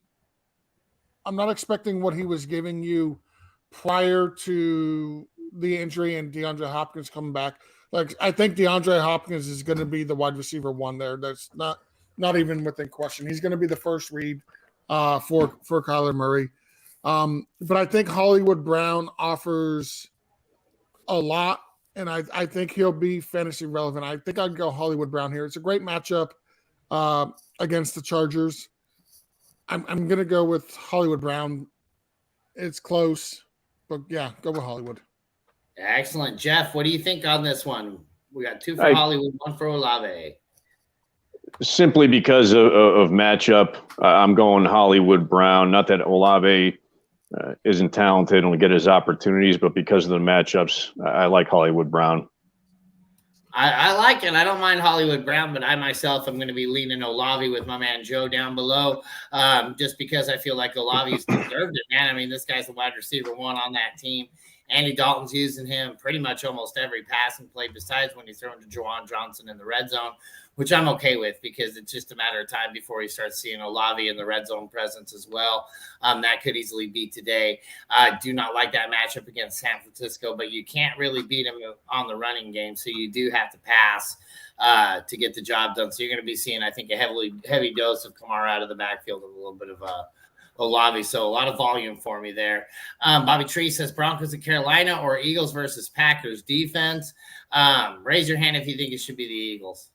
what he was giving you prior to the injury and DeAndre Hopkins coming back. Like, I think DeAndre Hopkins is going to be the wide receiver one there. That's not even within question. He's going to be the first read for Kyler Murray. But I think Hollywood Brown offers a lot, and I think he'll be fantasy relevant. I think I'd go Hollywood Brown here. It's a great matchup against the Chargers. I'm going to go with Hollywood Brown. It's close, but yeah, go with Hollywood. Excellent. Jeff, what do you think on this one? We got 2 for Hollywood, 1 for Olave. Simply because of matchup, I'm going Hollywood Brown. Not that Olave isn't talented and will get his opportunities, but because of the matchups, I like Hollywood Brown. I like it. I don't mind Hollywood Brown, but I myself am going to be leaning Olave with my man Joe down below, just because I feel like Olave's deserved it, man. I mean, this guy's the wide receiver one on that team. Andy Dalton's using him pretty much almost every passing play besides when he's throwing to Juwan Johnson in the red zone, which I'm okay with because it's just a matter of time before he starts seeing Olave in the red zone presence as well. That could easily be today. I do not like that matchup against San Francisco, but you can't really beat him on the running game, so you do have to pass to get the job done. So you're going to be seeing, I think, a heavy dose of Kamara out of the backfield and a little bit of Olave, so a lot of volume for me there. Bobby Tree says Broncos at Carolina or Eagles versus Packers defense. Raise your hand if you think it should be the Eagles.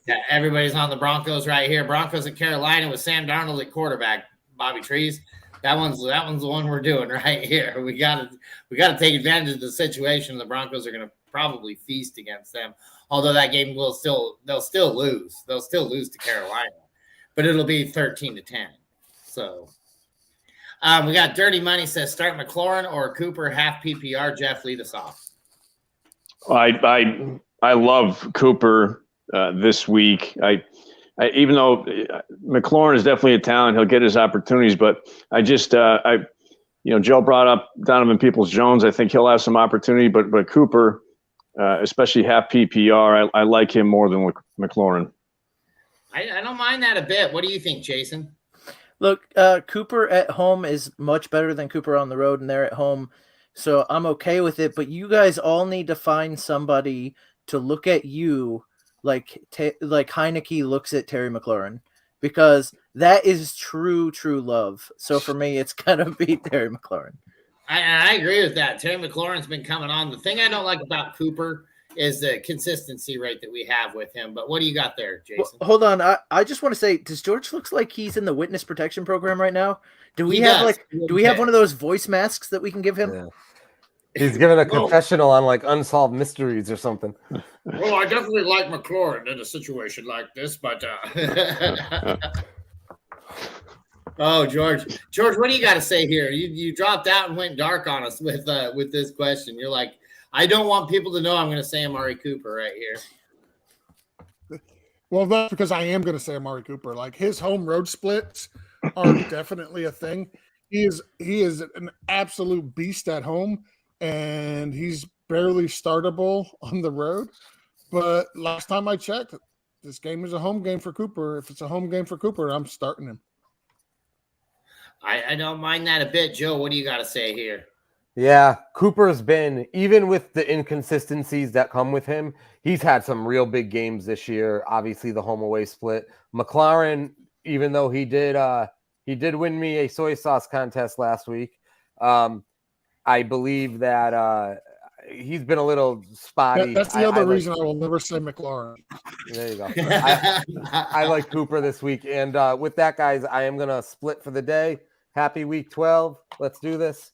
Yeah, everybody's on the Broncos right here. Broncos at Carolina with Sam Darnold at quarterback. Bobby Trees, that one's the one we're doing right here. We got to take advantage of the situation. The Broncos are going to probably feast against them, although that game they'll still lose. They'll still lose to Carolina, but it'll be 13-10. So we got Dirty Money says start McLaurin or Cooper half PPR. Jeff, lead us off. I love Cooper this week. I even though McLaurin is definitely a talent, he'll get his opportunities. But I just Joe brought up Donovan Peoples-Jones. I think he'll have some opportunity, but Cooper, especially half PPR, I like him more than McLaurin. I don't mind that a bit. What do you think, Jason? Look, Cooper at home is much better than Cooper on the road, and they're at home, so I'm okay with it. But you guys all need to find somebody to look at you like Heineke looks at Terry McLaurin, because that is true love. So for me, it's gonna be Terry McLaurin. I agree with that. Terry McLaurin's been coming on. The thing I don't like about Cooper is the consistency rate that we have with him. But what do you got there, Jason? Well, hold on. I just want to say, does George looks like he's in the witness protection program right now? Do we have one of those voice masks that we can give him? Yeah. He's giving a confessional on like unsolved mysteries or something. Well, I definitely like McLaurin in a situation like this, but oh, George, what do you got to say here? You dropped out and went dark on us with this question. You're like, I don't want people to know I'm going to say Amari Cooper right here. Well, that's because I am going to say Amari Cooper. Like, his home road splits are definitely a thing. He is an absolute beast at home, and he's barely startable on the road. But last time I checked, this game is a home game for Cooper. If it's a home game for Cooper, I'm starting him. I don't mind that a bit. Joe, what do you got to say here? Yeah, Cooper's been, even with the inconsistencies that come with him, he's had some real big games this year. Obviously, the home away split. McLaren, even though he did win me a soy sauce contest last week. I believe that he's been a little spotty. That's the other reason I will never say McLaren. There you go. I like Cooper this week. And with that, guys, I am going to split for the day. Happy week 12. Let's do this.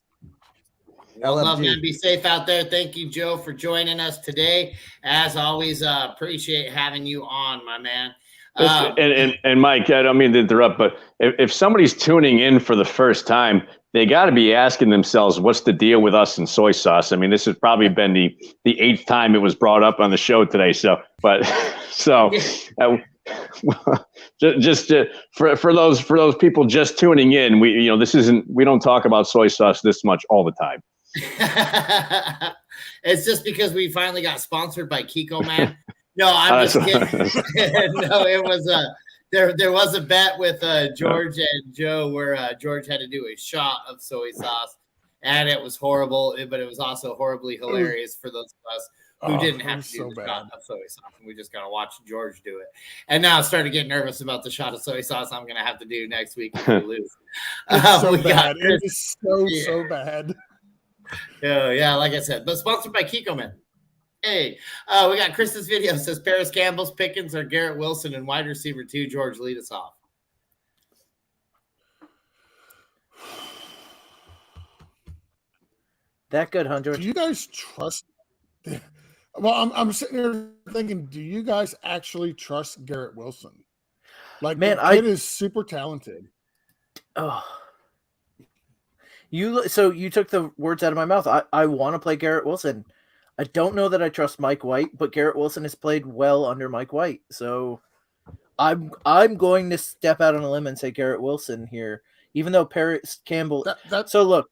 Well, love, man. Be safe out there. Thank you, Joe, for joining us today. As always, appreciate having you on, my man. And Mike, I don't mean to interrupt, but if somebody's tuning in for the first time, they got to be asking themselves, what's the deal with us and soy sauce? I mean, this has probably been the 8th time it was brought up on the show today. For those people just tuning in, we don't talk about soy sauce this much all the time. It's just because we finally got sponsored by Kiko, man. No, I'm just kidding. No, it was there was a bet with George and Joe where George had to do a shot of soy sauce, and it was horrible, but it was also horribly hilarious for those of us who didn't have to do the shot of soy sauce, and we just gotta watch George do it. And now I started getting nervous about the shot of soy sauce I'm gonna have to do next week if we lose. It's so bad. It is so bad. Yeah, like I said, but sponsored by Kiko, man. Hey, we got Chris's video. Says Paris Campbell's, Pickens, or Garrett Wilson, and wide receiver 2. George, lead us off. That good, Hunter. Do you guys trust? Well, I'm sitting here thinking, do you guys actually trust Garrett Wilson? Like, man, the kid is super talented. Oh. You took the words out of my mouth. I want to play Garrett Wilson. I don't know that I trust Mike White, but Garrett Wilson has played well under Mike White. So I'm going to step out on a limb and say Garrett Wilson here, even though Paris Campbell. So look,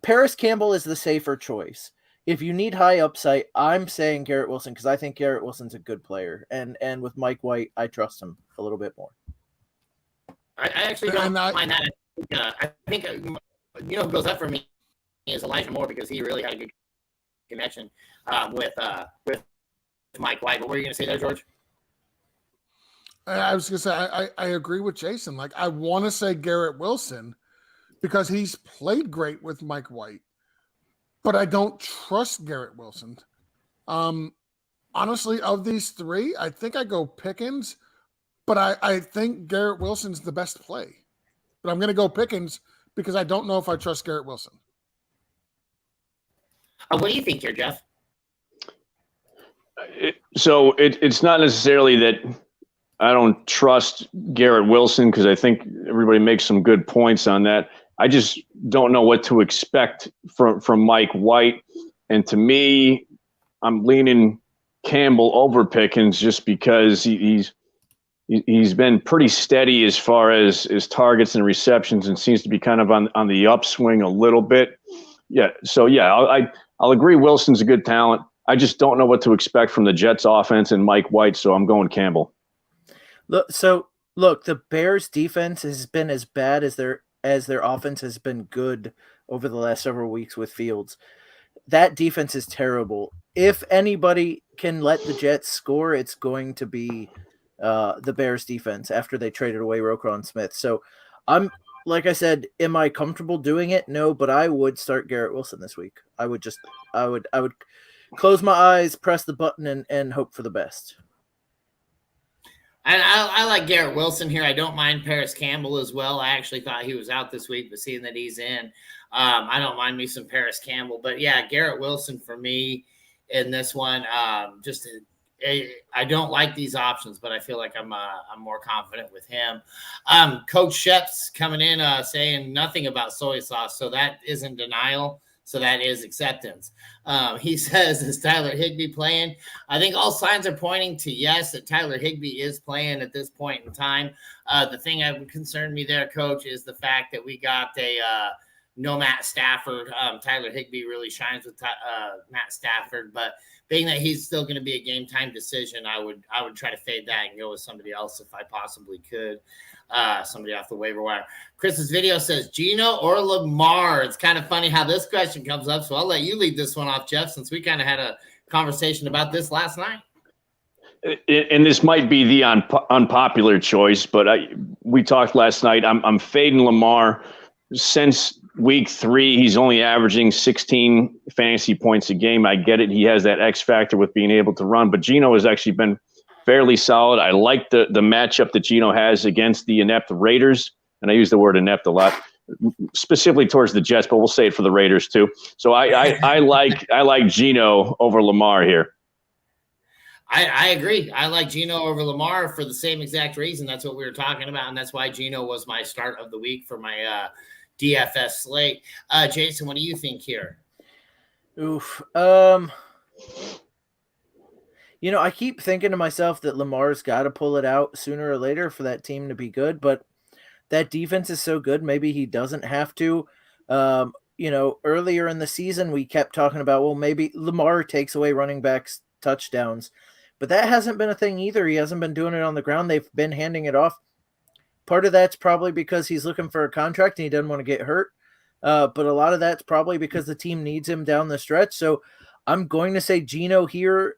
Paris Campbell is the safer choice. If you need high upside, I'm saying Garrett Wilson because I think Garrett Wilson's a good player, and with Mike White, I trust him a little bit more. I actually don't mind that. I think who goes up for me is Elijah Moore because he really had a good connection with Mike White. But what are you going to say there, George? I was going to say I agree with Jason. Like, I want to say Garrett Wilson because he's played great with Mike White, but I don't trust Garrett Wilson. Honestly, of these three, I think I go Pickens, but I think Garrett Wilson's the best play. But I'm going to go Pickens because I don't know if I trust Garrett Wilson. What do you think here, Jeff? It's not necessarily that I don't trust Garrett Wilson because I think everybody makes some good points on that. I just don't know what to expect from Mike White. And to me, I'm leaning Campbell over Pickens just because he's been pretty steady as far as targets and receptions and seems to be kind of on the upswing a little bit. Yeah. So, yeah, I'll agree Wilson's a good talent. I just don't know what to expect from the Jets offense and Mike White, so I'm going Campbell. Look, the Bears defense has been as bad as their offense has been good over the last several weeks with Fields. That defense is terrible. If anybody can let the Jets score, it's going to be the Bears defense after they traded away Roquan Smith. So like I said, am I comfortable doing it? No, but I would start Garrett Wilson this week. I would close my eyes, press the button, and hope for the best. And I like Garrett Wilson here. I don't mind Paris Campbell as well. I actually thought he was out this week, but seeing that he's in, I don't mind me some Paris Campbell. But yeah, Garrett Wilson for me in this one. I don't like these options, but I feel like I'm more confident with him. Coach Shep's coming in saying nothing about soy sauce, so that isn't denial. So that is acceptance. He says, is Tyler Higbee playing? I think all signs are pointing to yes, that Tyler Higbee is playing at this point in time. The thing that would concern me there, Coach, is the fact that we got no Matt Stafford. Tyler Higbee really shines with Matt Stafford, but being that he's still going to be a game time decision, I would try to fade that and go with somebody else if I possibly could. Somebody off the waiver wire. Chris's video says Gino or Lamar. It's kind of funny how this question comes up, so I'll let you lead this one off, Jeff, since we kind of had a conversation about this last night. And this might be the unpopular choice, but we talked last night. I'm fading Lamar. Since week 3, he's only averaging 16 fantasy points a game. I get it. He has that X factor with being able to run, but Gino has actually been fairly solid. I like the matchup that Gino has against the inept Raiders, and I use the word inept a lot, specifically towards the Jets, but we'll say it for the Raiders too. So I like Gino over Lamar here. I agree. I like Gino over Lamar for the same exact reason. That's what we were talking about, and that's why Gino was my start of the week for my DFS slate. Jason, what do you think here? Oof. You know, I keep thinking to myself that Lamar's got to pull it out sooner or later for that team to be good, but that defense is so good, maybe he doesn't have to. You know, earlier in the season, we kept talking about, well, maybe Lamar takes away running backs' touchdowns, but that hasn't been a thing either. He hasn't been doing it on the ground. They've been handing it off. Part of that's probably because he's looking for a contract and he doesn't want to get hurt. But a lot of that's probably because the team needs him down the stretch. So I'm going to say Gino here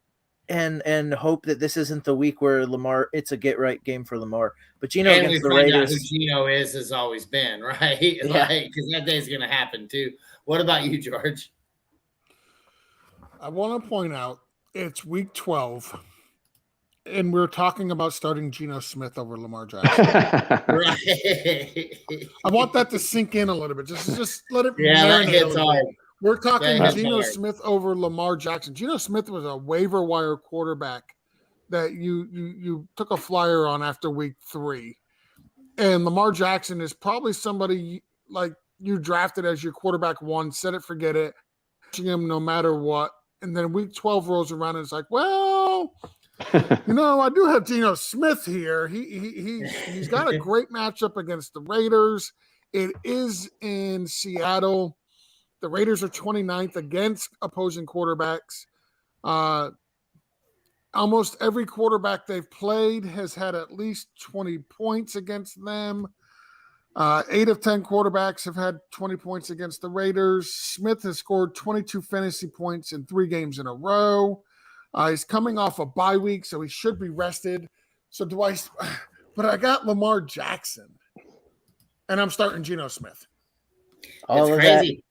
and hope that this isn't the week where Lamar, it's a get right game for Lamar. But Gino and against we the find Raiders. out who Gino has always been, right? Yeah. Like, because that day's going to happen too. What about you, George? I want to point out it's week 12, and we're talking about starting Geno Smith over Lamar Jackson. Right. I want that to sink in a little bit. Just let it Yeah, that marinate a hits little hard. bit. We're talking That hits Geno hard. Smith over Lamar Jackson. Geno Smith was a waiver wire quarterback that you took a flyer on after week 3. And Lamar Jackson is probably somebody like you drafted as your quarterback 1, set it, forget it, him no matter what. And then week 12 rolls around and it's like, well, you know, I do have Geno Smith here. He's got a great matchup against the Raiders. It is in Seattle. The Raiders are 29th against opposing quarterbacks. Almost every quarterback they've played has had at least 20 points against them. 8 of 10 quarterbacks have had 20 points against the Raiders. Smith has scored 22 fantasy points in 3 games in a row. He's coming off a bye week, so he should be rested. But I got Lamar Jackson, and I'm starting Geno Smith. All It's of crazy.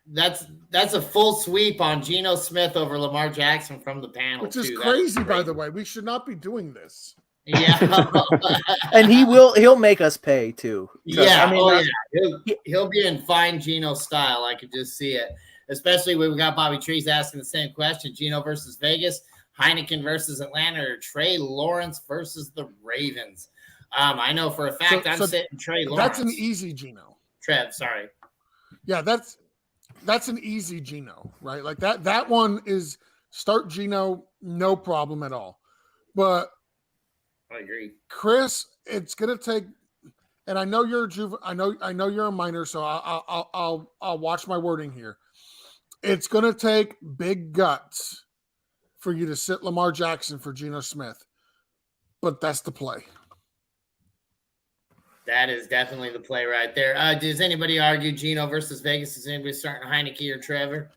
That's a full sweep on Geno Smith over Lamar Jackson from the panel, Which is too. crazy, by the way. We should not be doing this. Yeah. And he'll make us pay too. Yeah, I mean, he'll be in fine Geno style. I could just see it. Especially when we got Bobby Trees asking the same question: Geno versus Vegas, Heineken versus Atlanta, or Trey Lawrence versus the Ravens. I know for a fact I'm sitting Trey Lawrence. That's an easy Geno. Trev, sorry. Yeah, that's an easy Geno, right? Like that one is start Geno, no problem at all. But I agree. Chris, it's gonna take, and I know you're I know you're a minor, so I'll watch my wording here. It's gonna take big guts for you to sit Lamar Jackson for Geno Smith, but that's the play. That is definitely the play right there. Does anybody argue Geno versus Vegas? Is anybody starting Heineke or Trevor?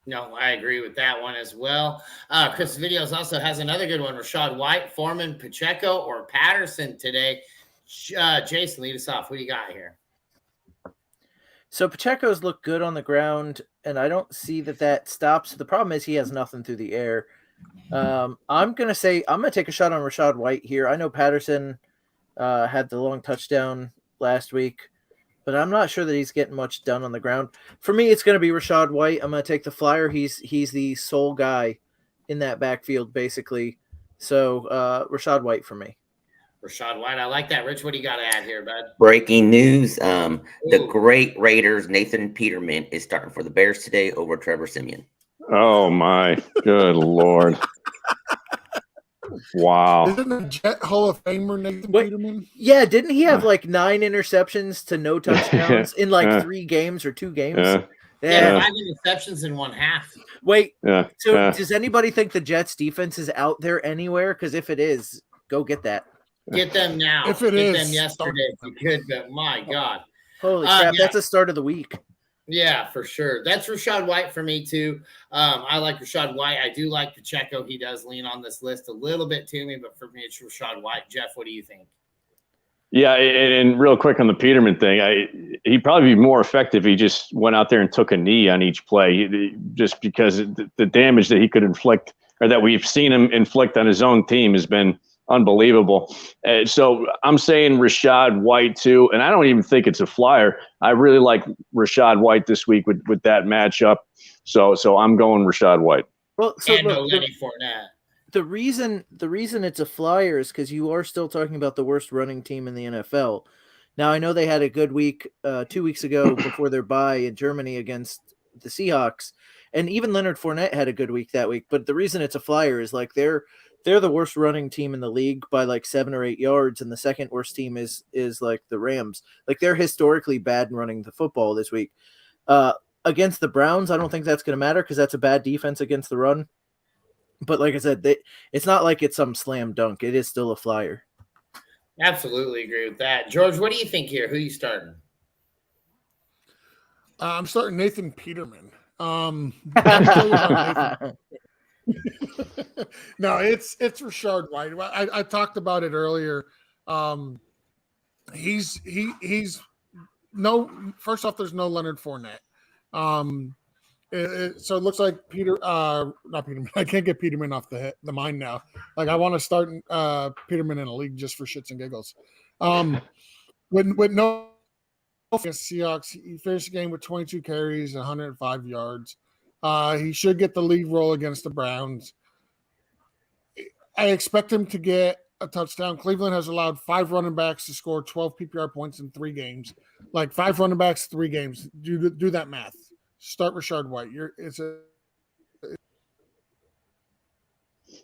No, I agree with that one as well. Chris Videos also has another good one. Rashad White, Foreman, Pacheco, or Patterson today. Jason, lead us off. What do you got here? So Pacheco's look good on the ground, and I don't see that stops. The problem is he has nothing through the air. I'm going to take a shot on Rashad White here. I know Patterson had the long touchdown last week, but I'm not sure that he's getting much done on the ground. For me, it's going to be Rashad White. I'm going to take the flyer. He's the sole guy in that backfield, basically. So Rashad White for me. Rashad White, I like that. Rich, what do you got to add here, bud? Breaking news. The great Raiders, Nathan Peterman, is starting for the Bears today over Trevor Siemian. Oh, my good Lord. Wow. Isn't the Jet Hall of Famer Nathan Wait. Peterman? Yeah, didn't he have like 9 interceptions to no touchdowns in like Yeah. 3 games or 2 games? Yeah. Yeah, Yeah. 5 interceptions in one half. Wait, Yeah. so Yeah. does anybody think the Jets defense is out there anywhere? Because if it is, go get that. Get them now. If it Get is, them yesterday if you could, but my God. Holy crap, yeah. that's a start of the week. Yeah, for sure. That's Rachaad White for me too. I like Rachaad White. I do like Pacheco. He does lean on this list a little bit to me, but for me, it's Rachaad White. Jeff, what do you think? Yeah, and real quick on the Peterman thing, he'd probably be more effective if he just went out there and took a knee on each play, just because the damage that he could inflict, or that we've seen him inflict on his own team, has been unbelievable. So I'm saying Rachaad White too, and I don't even think it's a flyer. I really like Rachaad White this week with that matchup. So I'm going Rachaad White. Well, so And no look, Lenny Fournette. the reason it's a flyer is because you are still talking about the worst running team in the NFL. Now I know they had a good week 2 weeks ago before their bye in Germany against the Seahawks, and even Leonard Fournette had a good week that week. But the reason it's a flyer is like they're the worst running team in the league by like 7 or 8 yards, and the second worst team is like the Rams. Like they're historically bad in running the football this week. Against the Browns, I don't think that's going to matter because that's a bad defense against the run. But like I said, it's not like it's some slam dunk. It is still a flyer. Absolutely agree with that. George, what do you think here? Who are you starting? I'm starting Nathan Peterman. Let me tell you about Nathan. No, it's Rachaad White. I talked about it earlier. He's no. First off, there's no Leonard Fournette. So it looks like not Peterman. I can't get Peterman off the mind now. Like I want to start Peterman in a league just for shits and giggles. With no Seahawks, he finished the game with 22 carries, 105 yards. He should get the lead role against the Browns. I expect him to get a touchdown. Cleveland has allowed 5 running backs to score 12 PPR points in 3 games. Like 5 running backs, 3 games. Do that math. Start Rachaad White.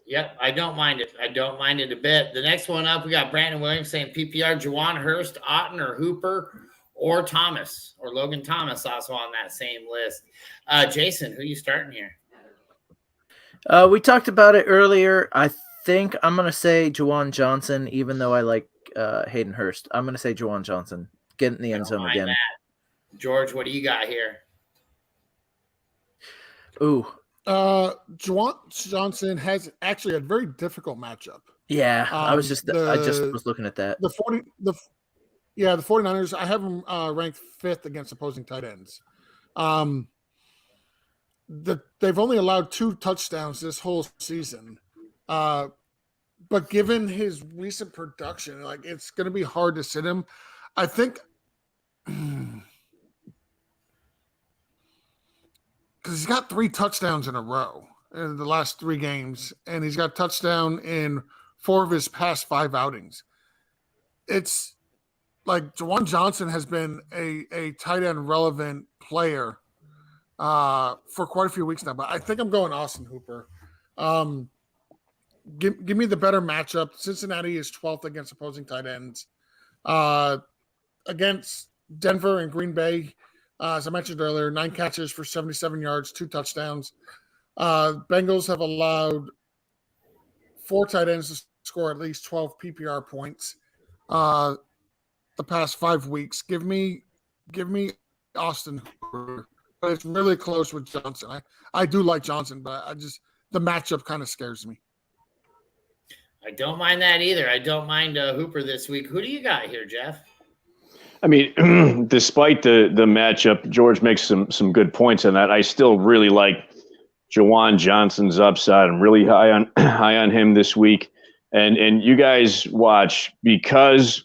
Yep, I don't mind it. I don't mind it a bit. The next one up, we got Brandon Williams saying PPR, Juwan Hurst, Otten, or Hooper, or Thomas, or Logan Thomas also on that same list. Jason, who are you starting here? We talked about it earlier. I think I'm going to say Juwan Johnson, even though I like Hayden Hurst. I'm going to say Juwan Johnson. Get in the end zone again. That. George, what do you got here? Ooh. Juwan Johnson has actually a very difficult matchup. Yeah, I just was looking at that. The 49ers, I have them ranked 5th against opposing tight ends. They've only allowed 2 touchdowns this whole season. But given his recent production, like it's going to be hard to sit him. I think because he's got 3 touchdowns in a row in the last 3 games, and he's got touchdown in 4 of his past 5 outings. It's like Juwan Johnson has been a tight end relevant player for quite a few weeks now, but I think I'm going Austin Hooper. Give me the better matchup. Cincinnati is 12th against opposing tight ends. Against Denver and Green Bay, as I mentioned earlier, 9 catches for 77 yards, 2 touchdowns. Bengals have allowed 4 tight ends to score at least 12 PPR points the past 5 weeks. Give me Austin Hooper. But it's really close with Johnson. I do like Johnson, but the matchup kind of scares me. I don't mind that either. I don't mind Hooper this week. Who do you got here, Jeff? I mean, despite the matchup, George makes some good points on that. I still really like Juwan Johnson's upside. I'm really high on him this week. And you guys watch, because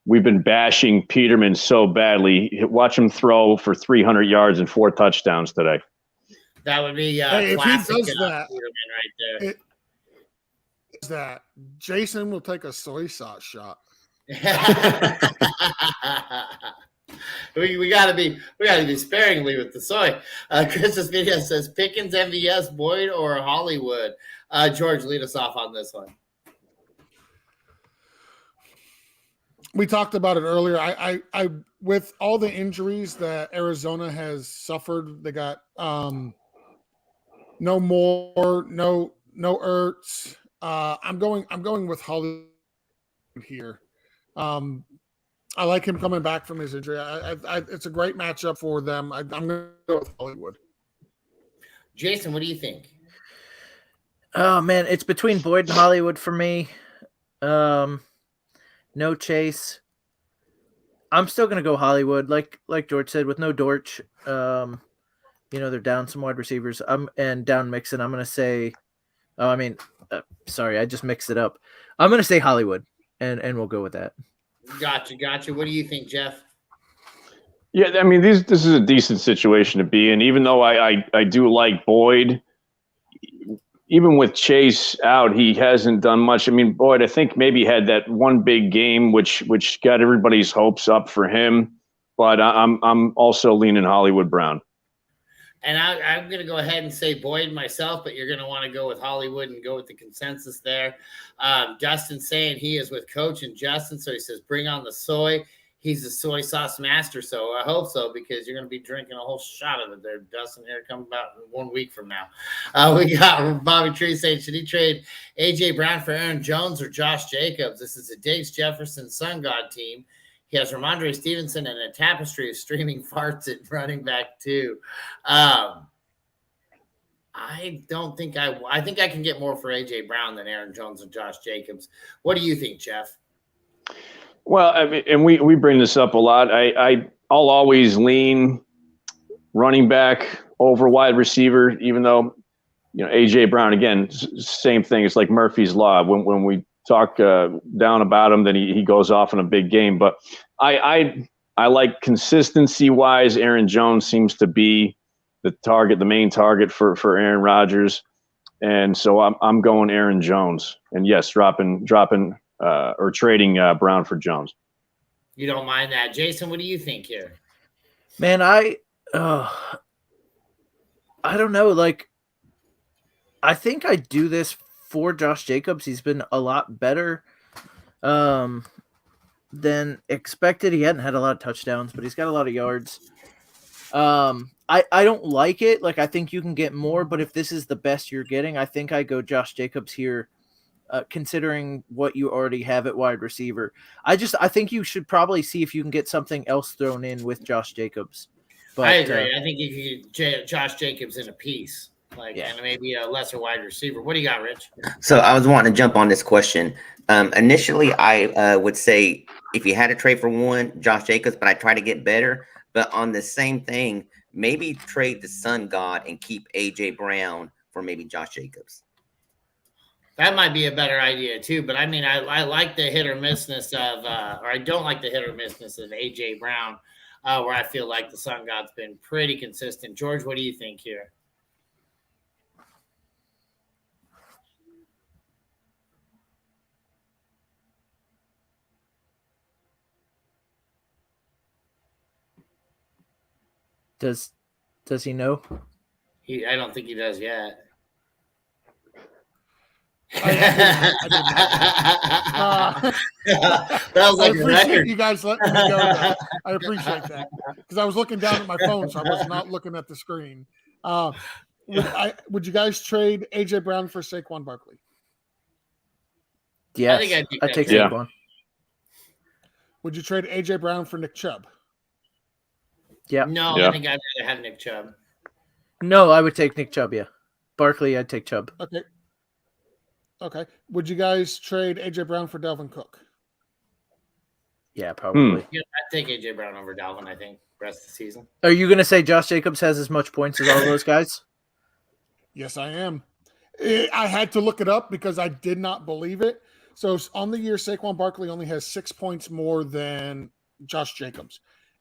we've been bashing Peterman so badly. Watch him throw for 300 yards and 4 touchdowns today. That would be if classic he does that, Peterman right there. Jason will take a soy sauce shot. we gotta be sparingly with the soy. Chris's video says Pickens, MVS, Boyd, or Hollywood. George, lead us off on this one. we talked about it earlier. I with all the injuries that Arizona has suffered, they got no Ertz. I'm going with Hollywood here. I like him coming back from his injury. It's a great matchup for them. I'm going to go with Hollywood. Jason, what do you think? Oh man, it's between Boyd and Hollywood for me. No Chase. I'm still gonna go Hollywood, like George said, with no Dortch. They're down some wide receivers. And down Mixon. I'm gonna say. Sorry, I just mixed it up. I'm gonna say Hollywood, and we'll go with that. Gotcha. What do you think, Jeff? Yeah, I mean, this is a decent situation to be in. Even though I do like Boyd, even with Chase out, he hasn't done much. I mean, Boyd, I think maybe had that one big game, which got everybody's hopes up for him. But I'm also leaning Hollywood Brown. And I'm going to go ahead and say Boyd myself, but you're going to want to go with Hollywood and go with the consensus there. Dustin's saying he is with Coach and Justin, so he says bring on the soy. He's a soy sauce master, so I hope so, because you're going to be drinking a whole shot of it there, Dustin, here coming about 1 week from now. We got Bobby Tree saying, should he trade A.J. Brown for Aaron Jones or Josh Jacobs? This is a Diggs Jefferson Sun God team. He has Ramondre Stevenson and a tapestry of streaming farts at running back too. I think I can get more for A.J. Brown than Aaron Jones and Josh Jacobs. What do you think, Jeff? Well, I mean, and we bring this up a lot. I'll always lean running back over wide receiver, even though, A.J. Brown, again, same thing. It's like Murphy's Law. When we talk down about him, then he goes off in a big game. But I like consistency-wise, Aaron Jones seems to be the main target for Aaron Rodgers. And so I'm going Aaron Jones. And yes, dropping or trading Brown for Jones. You don't mind that. Jason, what do you think here? Man, I don't know. Like, I think I do this for Josh Jacobs. He's been a lot better than expected. He hadn't had a lot of touchdowns, but he's got a lot of yards. I don't like it. Like, I think you can get more, but if this is the best you're getting, I think I go Josh Jacobs here. Considering what you already have at wide receiver, I think you should probably see if you can get something else thrown in with Josh Jacobs. But I agree. I think if you get Josh Jacobs in a piece, and maybe a lesser wide receiver. What do you got, Rich? So I was wanting to jump on this question. Initially, I would say if you had to trade for one, Josh Jacobs, but I try to get better. But on the same thing, maybe trade the Sun God and keep A.J. Brown for maybe Josh Jacobs. That might be a better idea too, but I mean, I like the hit or missness of, or I don't like the hit or missness of A.J. Brown, where I feel like the Sun God's been pretty consistent. George, what do you think here? Does he know? I don't think he does yet. I appreciate you guys letting me go. I appreciate that because I was looking down at my phone, so I was not looking at the screen. Would you guys trade A.J. Brown for Saquon Barkley? Yes, I take Saquon. Would you trade A.J. Brown for Nick Chubb? Yeah. No, I think I'd rather have Nick Chubb. No, I would take Nick Chubb, yeah. Barkley, I'd take Chubb. Okay. Would you guys trade A.J. Brown for Dalvin Cook? Yeah, probably. Yeah, I'd take A.J. Brown over Dalvin, I think, rest of the season. Are you going to say Josh Jacobs has as much points as all those guys? Yes, I am. I had to look it up because I did not believe it. So on the year, Saquon Barkley only has 6 points more than Josh Jacobs.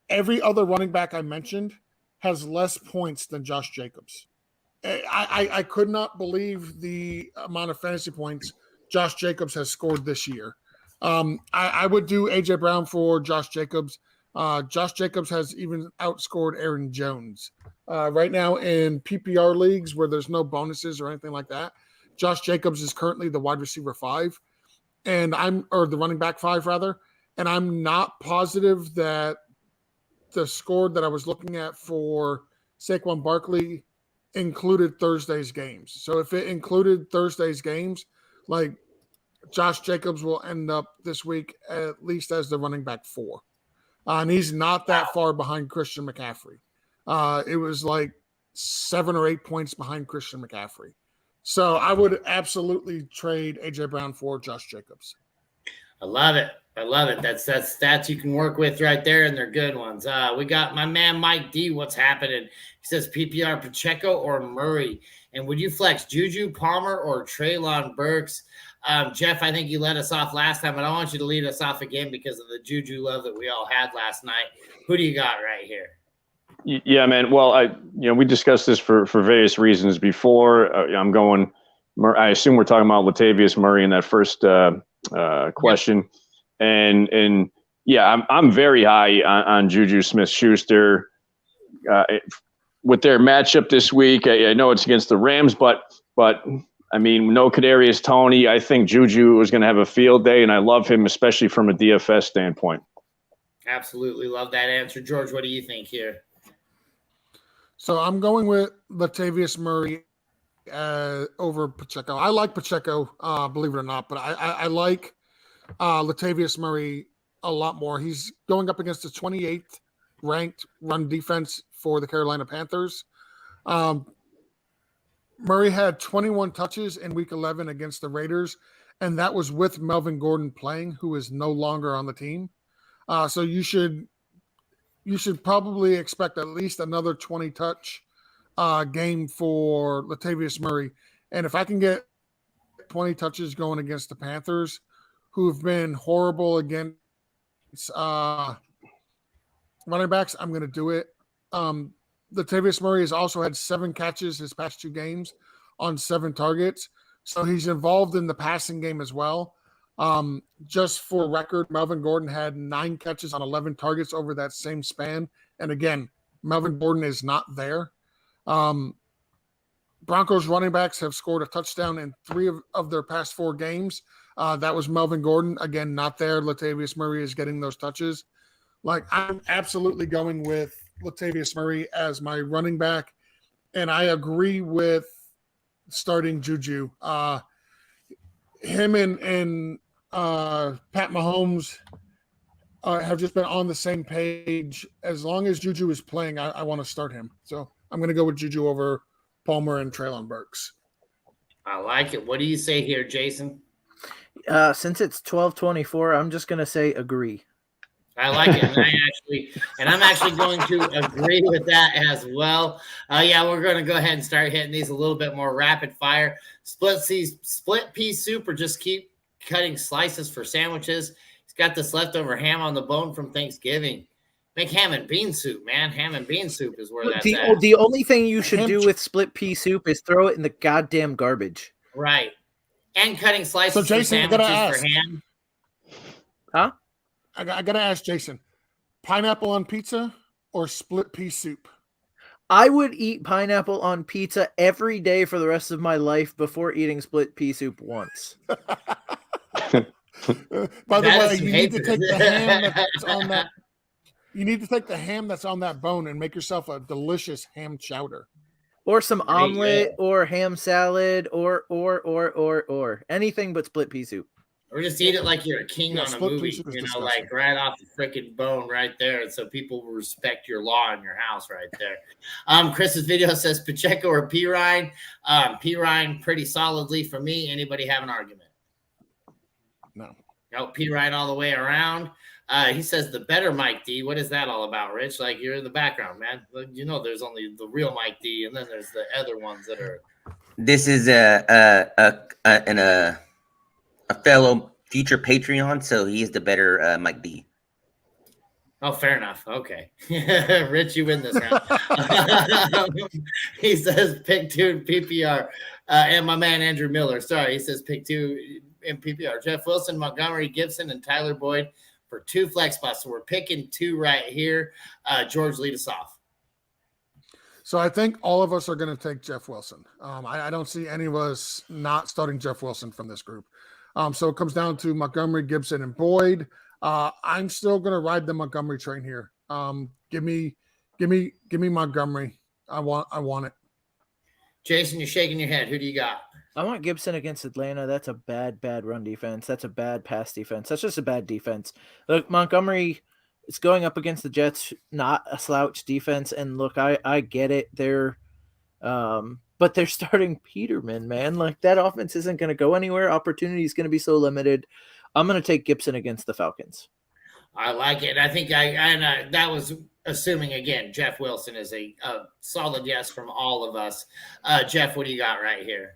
Every other running back I mentioned has less points than Josh Jacobs. I could not believe the amount of fantasy points Josh Jacobs has scored this year. I would do A.J. Brown for Josh Jacobs. Josh Jacobs has even outscored Aaron Jones. Right now in PPR leagues where there's no bonuses or anything like that, Josh Jacobs is currently the wide receiver 5, or the running back 5 rather. and I'm not positive that the score that I was looking at for Saquon Barkley included Thursday's games. So if it included Thursday's games, like Josh Jacobs will end up this week at least as the running back 4. And he's not that far behind Christian McCaffrey. It was like 7 or 8 points behind Christian McCaffrey. So I would absolutely trade A.J. Brown for Josh Jacobs. I love it. That's stats you can work with right there, and they're good ones. We got my man Mike D. What's happening? He says PPR Pacheco or Murray. And would you flex Juju, Palmer, or Treylon Burks? Jeff, I think you let us off last time, but I want you to lead us off again because of the Juju love that we all had last night. Who do you got right here? Yeah, man. Well, we discussed this for various reasons before. I'm going. I assume we're talking about Latavius Murray in that first question. Yep. And yeah, I'm very high on Juju Smith-Schuster with their matchup this week. I know it's against the Rams, but I mean, no Kadarius Toney. I think Juju is going to have a field day, and I love him, especially from a DFS standpoint. Absolutely love that answer, George. What do you think here? So I'm going with Latavius Murray over Pacheco. I like Pacheco, believe it or not, but I like Latavius Murray a lot more. He's going up against the 28th ranked run defense for the Carolina Panthers. Murray had 21 touches in week 11 against the Raiders, and that was with Melvin Gordon playing, who is no longer on the team. So you should probably expect at least another 20-touch game for Latavius Murray. And if I can get 20 touches going against the Panthers, who've been horrible against running backs, I'm going to do it. Latavius Murray has also had 7 catches his past 2 games on 7 targets. So he's involved in the passing game as well. Just for record, Melvin Gordon had 9 catches on 11 targets over that same span. And again, Melvin Gordon is not there. Broncos running backs have scored a touchdown in 3 of their past 4 games. That was Melvin Gordon. Again, not there. Latavius Murray is getting those touches. Like, I'm absolutely going with Latavius Murray as my running back. And I agree with starting Juju. Him and Pat Mahomes have just been on the same page. As long as Juju is playing, I want to start him. So I'm going to go with Juju over Palmer and Treylon Burks. I like it. What do you say here, Jason? Since it's 12:24, I'm just going to say agree. I like it. And I'm actually going to agree with that as well. Yeah, we're going to go ahead and start hitting these a little bit more rapid fire. Split pea soup, or just keep cutting slices for sandwiches. He's got this leftover ham on the bone from Thanksgiving. Make ham and bean soup, man. Ham and bean soup is where that's at. The only thing you should do with split pea soup is throw it in the goddamn garbage. Right. And cutting slices for sandwiches for ham. Huh? I got to ask Jason, pineapple on pizza or split pea soup? I would eat pineapple on pizza every day for the rest of my life before eating split pea soup once. By the way, you need to take the ham that's on that. You need to take the ham that's on that bone and make yourself a delicious ham chowder. Or some omelet or ham salad or anything but split pea soup. Or just eat it like you're a king on a movie, like right off the freaking bone right there. And so people will respect your law in your house right there. Chris's video says Pacheco or Pirine. Pirine pretty solidly for me. Anybody have an argument? No, Pirine all the way around. He says the better Mike D. What is that all about, Rich? Like, you're in the background, man. You know, there's only the real Mike D, and then there's the other ones that are. This is a fellow future Patreon, so he's the better Mike D. Oh, fair enough. Okay. Rich, you win this round. He says pick 2 in PPR. And my man Andrew Miller. Sorry, he says pick 2 in PPR. Jeff Wilson, Montgomery Gibson, and Tyler Boyd for 2 flex spots. So we're picking 2 right here. George, lead us off. So I think all of us are going to take Jeff Wilson. I don't see any of us not starting Jeff Wilson from this group. So it comes down to Montgomery, Gibson, and Boyd. I'm still going to ride the Montgomery train here. Give me Montgomery. I want it. Jason, you're shaking your head. Who do you got? I want Gibson against Atlanta. That's a bad run defense. That's a bad pass defense. That's just a bad defense. Look, Montgomery is going up against the Jets, not a slouch defense. And look, I get it. But they're starting Peterman, man. Like, that offense isn't going to go anywhere. Opportunity is going to be so limited. I'm going to take Gibson against the Falcons. I like it. I think that was assuming, again, Jeff Wilson is a solid yes from all of us. Jeff, what do you got right here?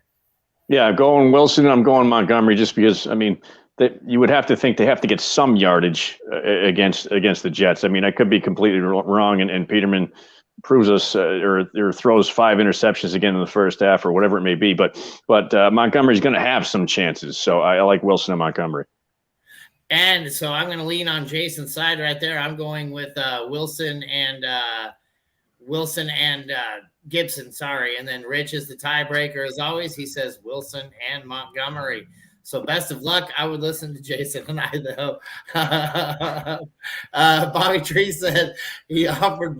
Yeah, going Wilson. I'm going Montgomery just because, I mean, that you would have to think they have to get some yardage against the Jets. I mean, I could be completely wrong, and Peterman proves us or throws 5 interceptions again in the first half or whatever it may be. But Montgomery's going to have some chances. So I like Wilson and Montgomery. And so I'm going to lean on Jason's side right there. I'm going with Wilson and Gibson. Sorry. And then Rich is the tiebreaker. As always, he says Wilson and Montgomery. So best of luck. I would listen to Jason and I, though. Bobby Tree said he offered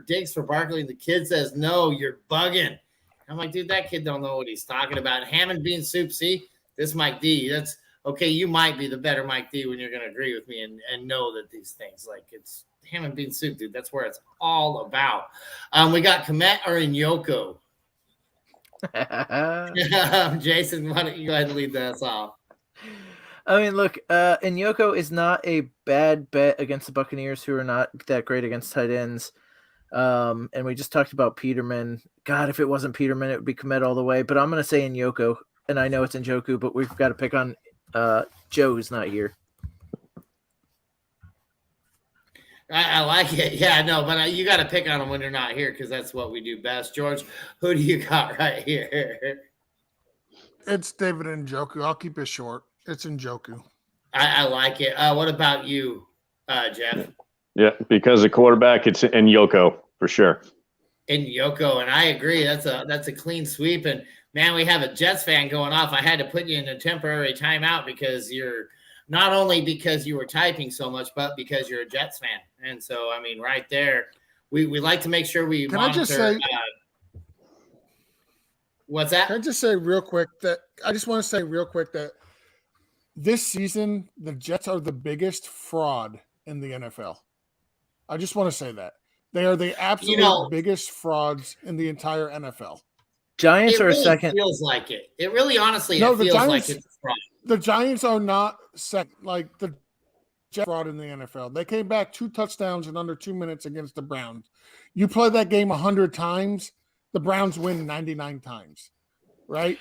Diggs for Barkley. And the kid says, no, you're bugging. I'm like, dude, that kid don't know what he's talking about. Ham and bean soup. See, this Mike D, that's okay. You might be the better Mike D when you're going to agree with me and know that these things, like, it's ham and bean soup, dude. That's where it's all about. We got Komet or Nyoko. Jason, why don't you go ahead and lead us off? I mean, look, Nyoko is not a bad bet against the Buccaneers, who are not that great against tight ends. And we just talked about Peterman. God, if it wasn't Peterman, it would be Komet all the way. But I'm going to say Nyoko, and I know it's Njoku, but we've got to pick on Joe, who's not here. I like it. Yeah, no, but you got to pick on them when they're not here because that's what we do best. George, who do you got right here? It's David Njoku. I'll keep it short. It's Njoku. I like it. What about you, Jeff? Yeah, because of quarterback, it's Nyoko for sure. Nyoko, and I agree. That's a clean sweep. And man, we have a Jets fan going off. I had to put you in a temporary timeout because you're not only because you were typing so much, but because you're a Jets fan. And so, I mean, right there, we like to make sure we monitor. I just say, what's that? Can I just say real quick that this season, the Jets are the biggest fraud in the NFL. I just want to say that. They are the absolute biggest frauds in the entire NFL. Giants are a second. It feels like it. It really, honestly, it feels like it's a fraud. The Giants are not second, like the Jets fraud in the NFL. They came back 2 touchdowns in under 2 minutes against the Browns. You play that game 100 times, the Browns win 99 times, right?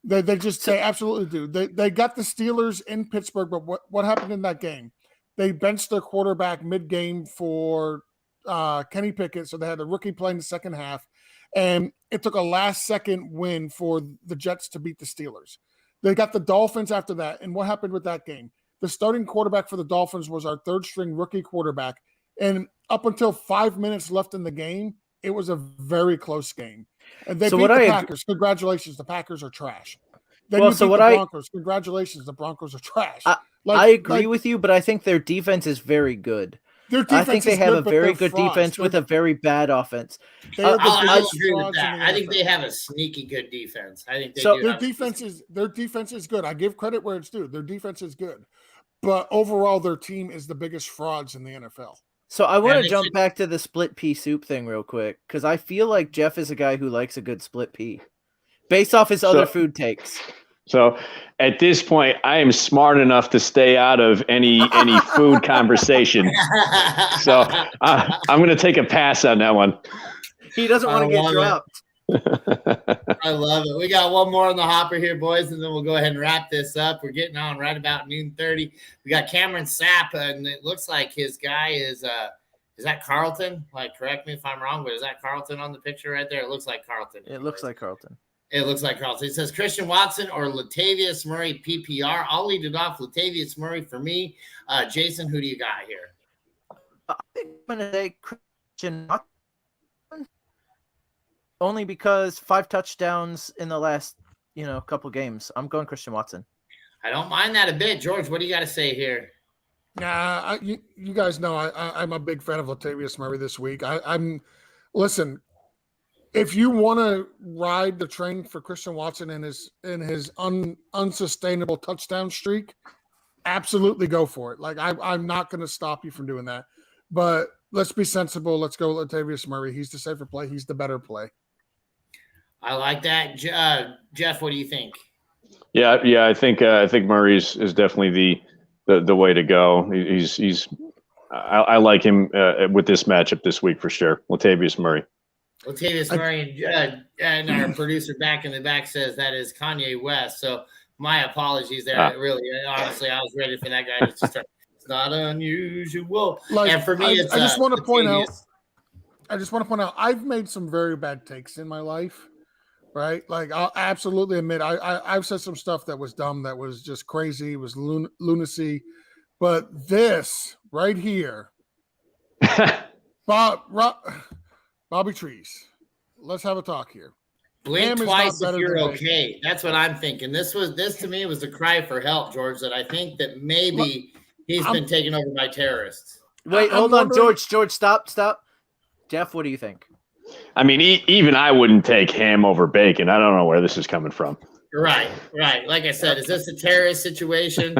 They absolutely do. They got the Steelers in Pittsburgh, but what happened in that game? They benched their quarterback mid-game for Kenny Pickett, so they had a rookie play in the second half, and it took a last-second win for the Jets to beat the Steelers. They got the Dolphins after that, and what happened with that game? The starting quarterback for the Dolphins was our third-string rookie quarterback, and up until 5 minutes left in the game, it was a very close game. And they beat the Packers. Congratulations, the Packers are trash. Then you beat the Broncos. Congratulations, the Broncos are trash. I agree with you, but I think their defense is very good. I think they have a very good defense with a very bad offense. I'll agree with that. I think they have a sneaky good defense. I think they do. Their defense is good. I give credit where it's due. Their defense is good. But overall, their team is the biggest frauds in the NFL. So I want to jump back to the split pea soup thing real quick, because I feel like Jeff is a guy who likes a good split pea based off his other food takes. So at this point, I am smart enough to stay out of any food conversation. So I'm going to take a pass on that one. He doesn't want to get dropped. I love it. We got one more on the hopper here, boys, and then we'll go ahead and wrap this up. We're getting on right about 12:30. We got Cameron Sapp, and it looks like his guy is that Carlton? Like, correct me if I'm wrong, but is that Carlton on the picture right there? It looks like Carlton. It looks like Carlton. It looks like Carlton. It says Christian Watson or Latavius Murray PPR. I'll lead it off. Latavius Murray for me. Jason, who do you got here? I think I'm going to say Christian Watson. Only because 5 touchdowns in the last, couple games. I'm going Christian Watson. I don't mind that a bit. George, what do you got to say here? Nah, you guys know I'm a big fan of Latavius Murray this week. Listen. If you want to ride the train for Christian Watson in his unsustainable touchdown streak, absolutely go for it. Like I'm not going to stop you from doing that. But let's be sensible. Let's go Latavius Murray. He's the safer play. He's the better play. I like that. Jeff, what do you think? Yeah. I think Murray's is definitely the way to go. I like him with this matchup this week for sure. Latavius Murray. Latavius Murray and our producer back in the back says that is Kanye West. So my apologies there. Really, honestly, I was ready for that guy to start. It's not unusual. Like, and for me, I just want to point out, I've made some very bad takes in my life, right? Like, I'll absolutely admit I've said some stuff that was dumb, that was just crazy, it was lunacy. But this right here, Bobby Trees, let's have a talk here. Blink twice if you're okay. That's what I'm thinking. This to me was a cry for help, George, that I think that maybe he's been taken over by terrorists. Wait, hold on, George, stop. Jeff, what do you think? I mean, even I wouldn't take ham over bacon. I don't know where this is coming from. Right. Like I said, is this a terrorist situation?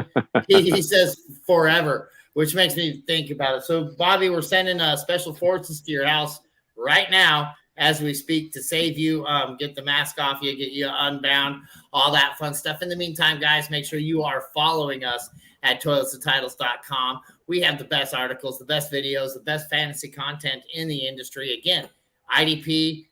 he says forever, which makes me think about it. So, Bobby, we're sending special forces to your house right now as we speak to save you, get the mask off you, get you unbound, all that fun stuff. In the meantime, guys, make sure you are following us at toiletsandtitles.com. We have the best articles, the best videos, the best fantasy content in the industry. Again, ADP,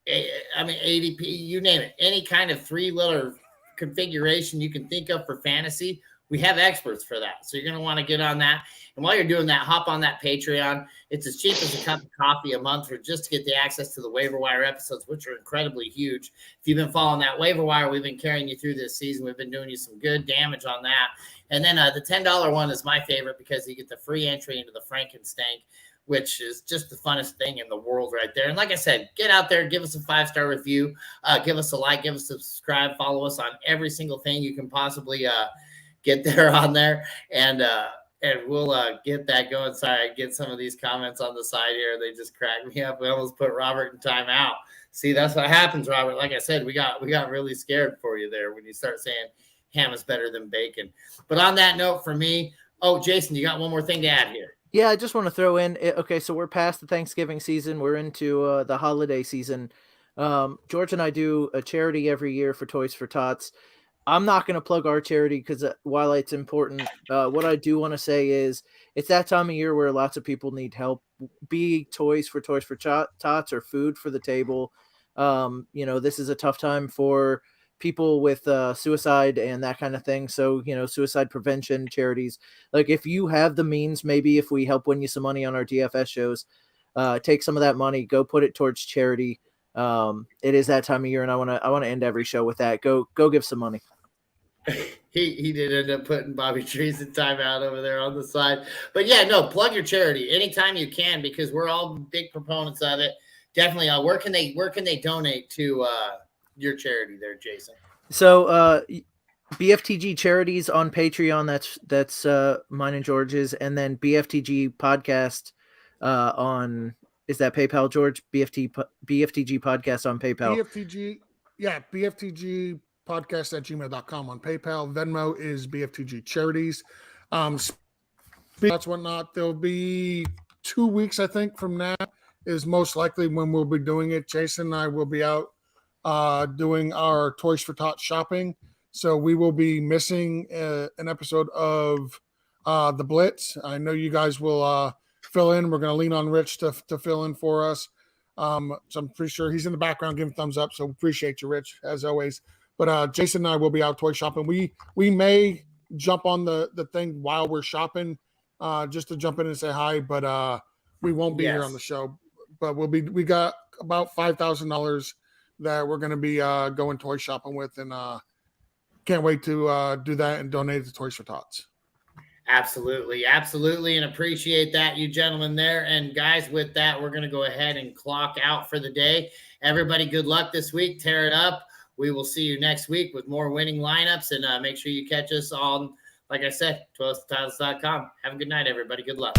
you name it. Any kind of three-letter configuration you can think of for fantasy, we have experts for that. So you're going to want to get on that. And while you're doing that, hop on that Patreon. It's as cheap as a cup of coffee a month for just to get the access to the waiver wire episodes, which are incredibly huge. If you've been following that waiver wire, we've been carrying you through this season. We've been doing you some good damage on that. And then the $10 one is my favorite because you get the free entry into the Frankenstank, which is just the funnest thing in the world right there. And like I said, get out there, give us a 5-star review, give us a like, give us a subscribe, follow us on every single thing you can possibly get there on there. And we'll get that going. Sorry, I get some of these comments on the side here. They just crack me up. We almost put Robert in timeout. See, that's what happens, Robert. Like I said, we got really scared for you there when you start saying ham is better than bacon. But on that note, for me, Jason, you got one more thing to add here? Yeah, I just want to throw in. Okay, so we're past the Thanksgiving season. We're into the holiday season. George and I do a charity every year for Toys for Tots. I'm not going to plug our charity because while it's important, what I do want to say is it's that time of year where lots of people need help. Be Toys for Tots or food for the table. This is a tough time for people with suicide and that kind of thing. So, suicide prevention charities. Like if you have the means, maybe if we help win you some money on our DFS shows, take some of that money, go put it towards charity. It is that time of year, and I want to end every show with that. Go give some money. He did end up putting Bobby Trees in timeout over there on the side. But yeah, no, plug your charity anytime you can because we're all big proponents of it. Definitely. Where can they donate to your charity there, Jason? So BFTG Charities on Patreon, that's mine and George's, and then BFTG Podcast on, is that PayPal, George? BFTG Podcast on PayPal. BFTG Podcast at gmail.com on PayPal. Venmo is BFTG Charities. That's whatnot. There'll be 2 weeks, I think, from now is most likely when we'll be doing it. Jason and I will be out doing our Toys for Tots shopping. So we will be missing an episode of the Blitz. I know you guys will fill in. We're going to lean on Rich to fill in for us. So I'm pretty sure he's in the background giving thumbs up. So appreciate you, Rich, as always. But Jason and I will be out toy shopping. We may jump on the thing while we're shopping just to jump in and say hi, but we won't be here on the show. But we got about $5,000 that we're going to be going toy shopping with, and can't wait to do that and donate it to Toys for Tots. Absolutely, and appreciate that, you gentlemen there. And guys, with that, we're going to go ahead and clock out for the day. Everybody, good luck this week. Tear it up. We will see you next week with more winning lineups, and make sure you catch us on like I said, 12titles.com. Have a good night, everybody. Good luck.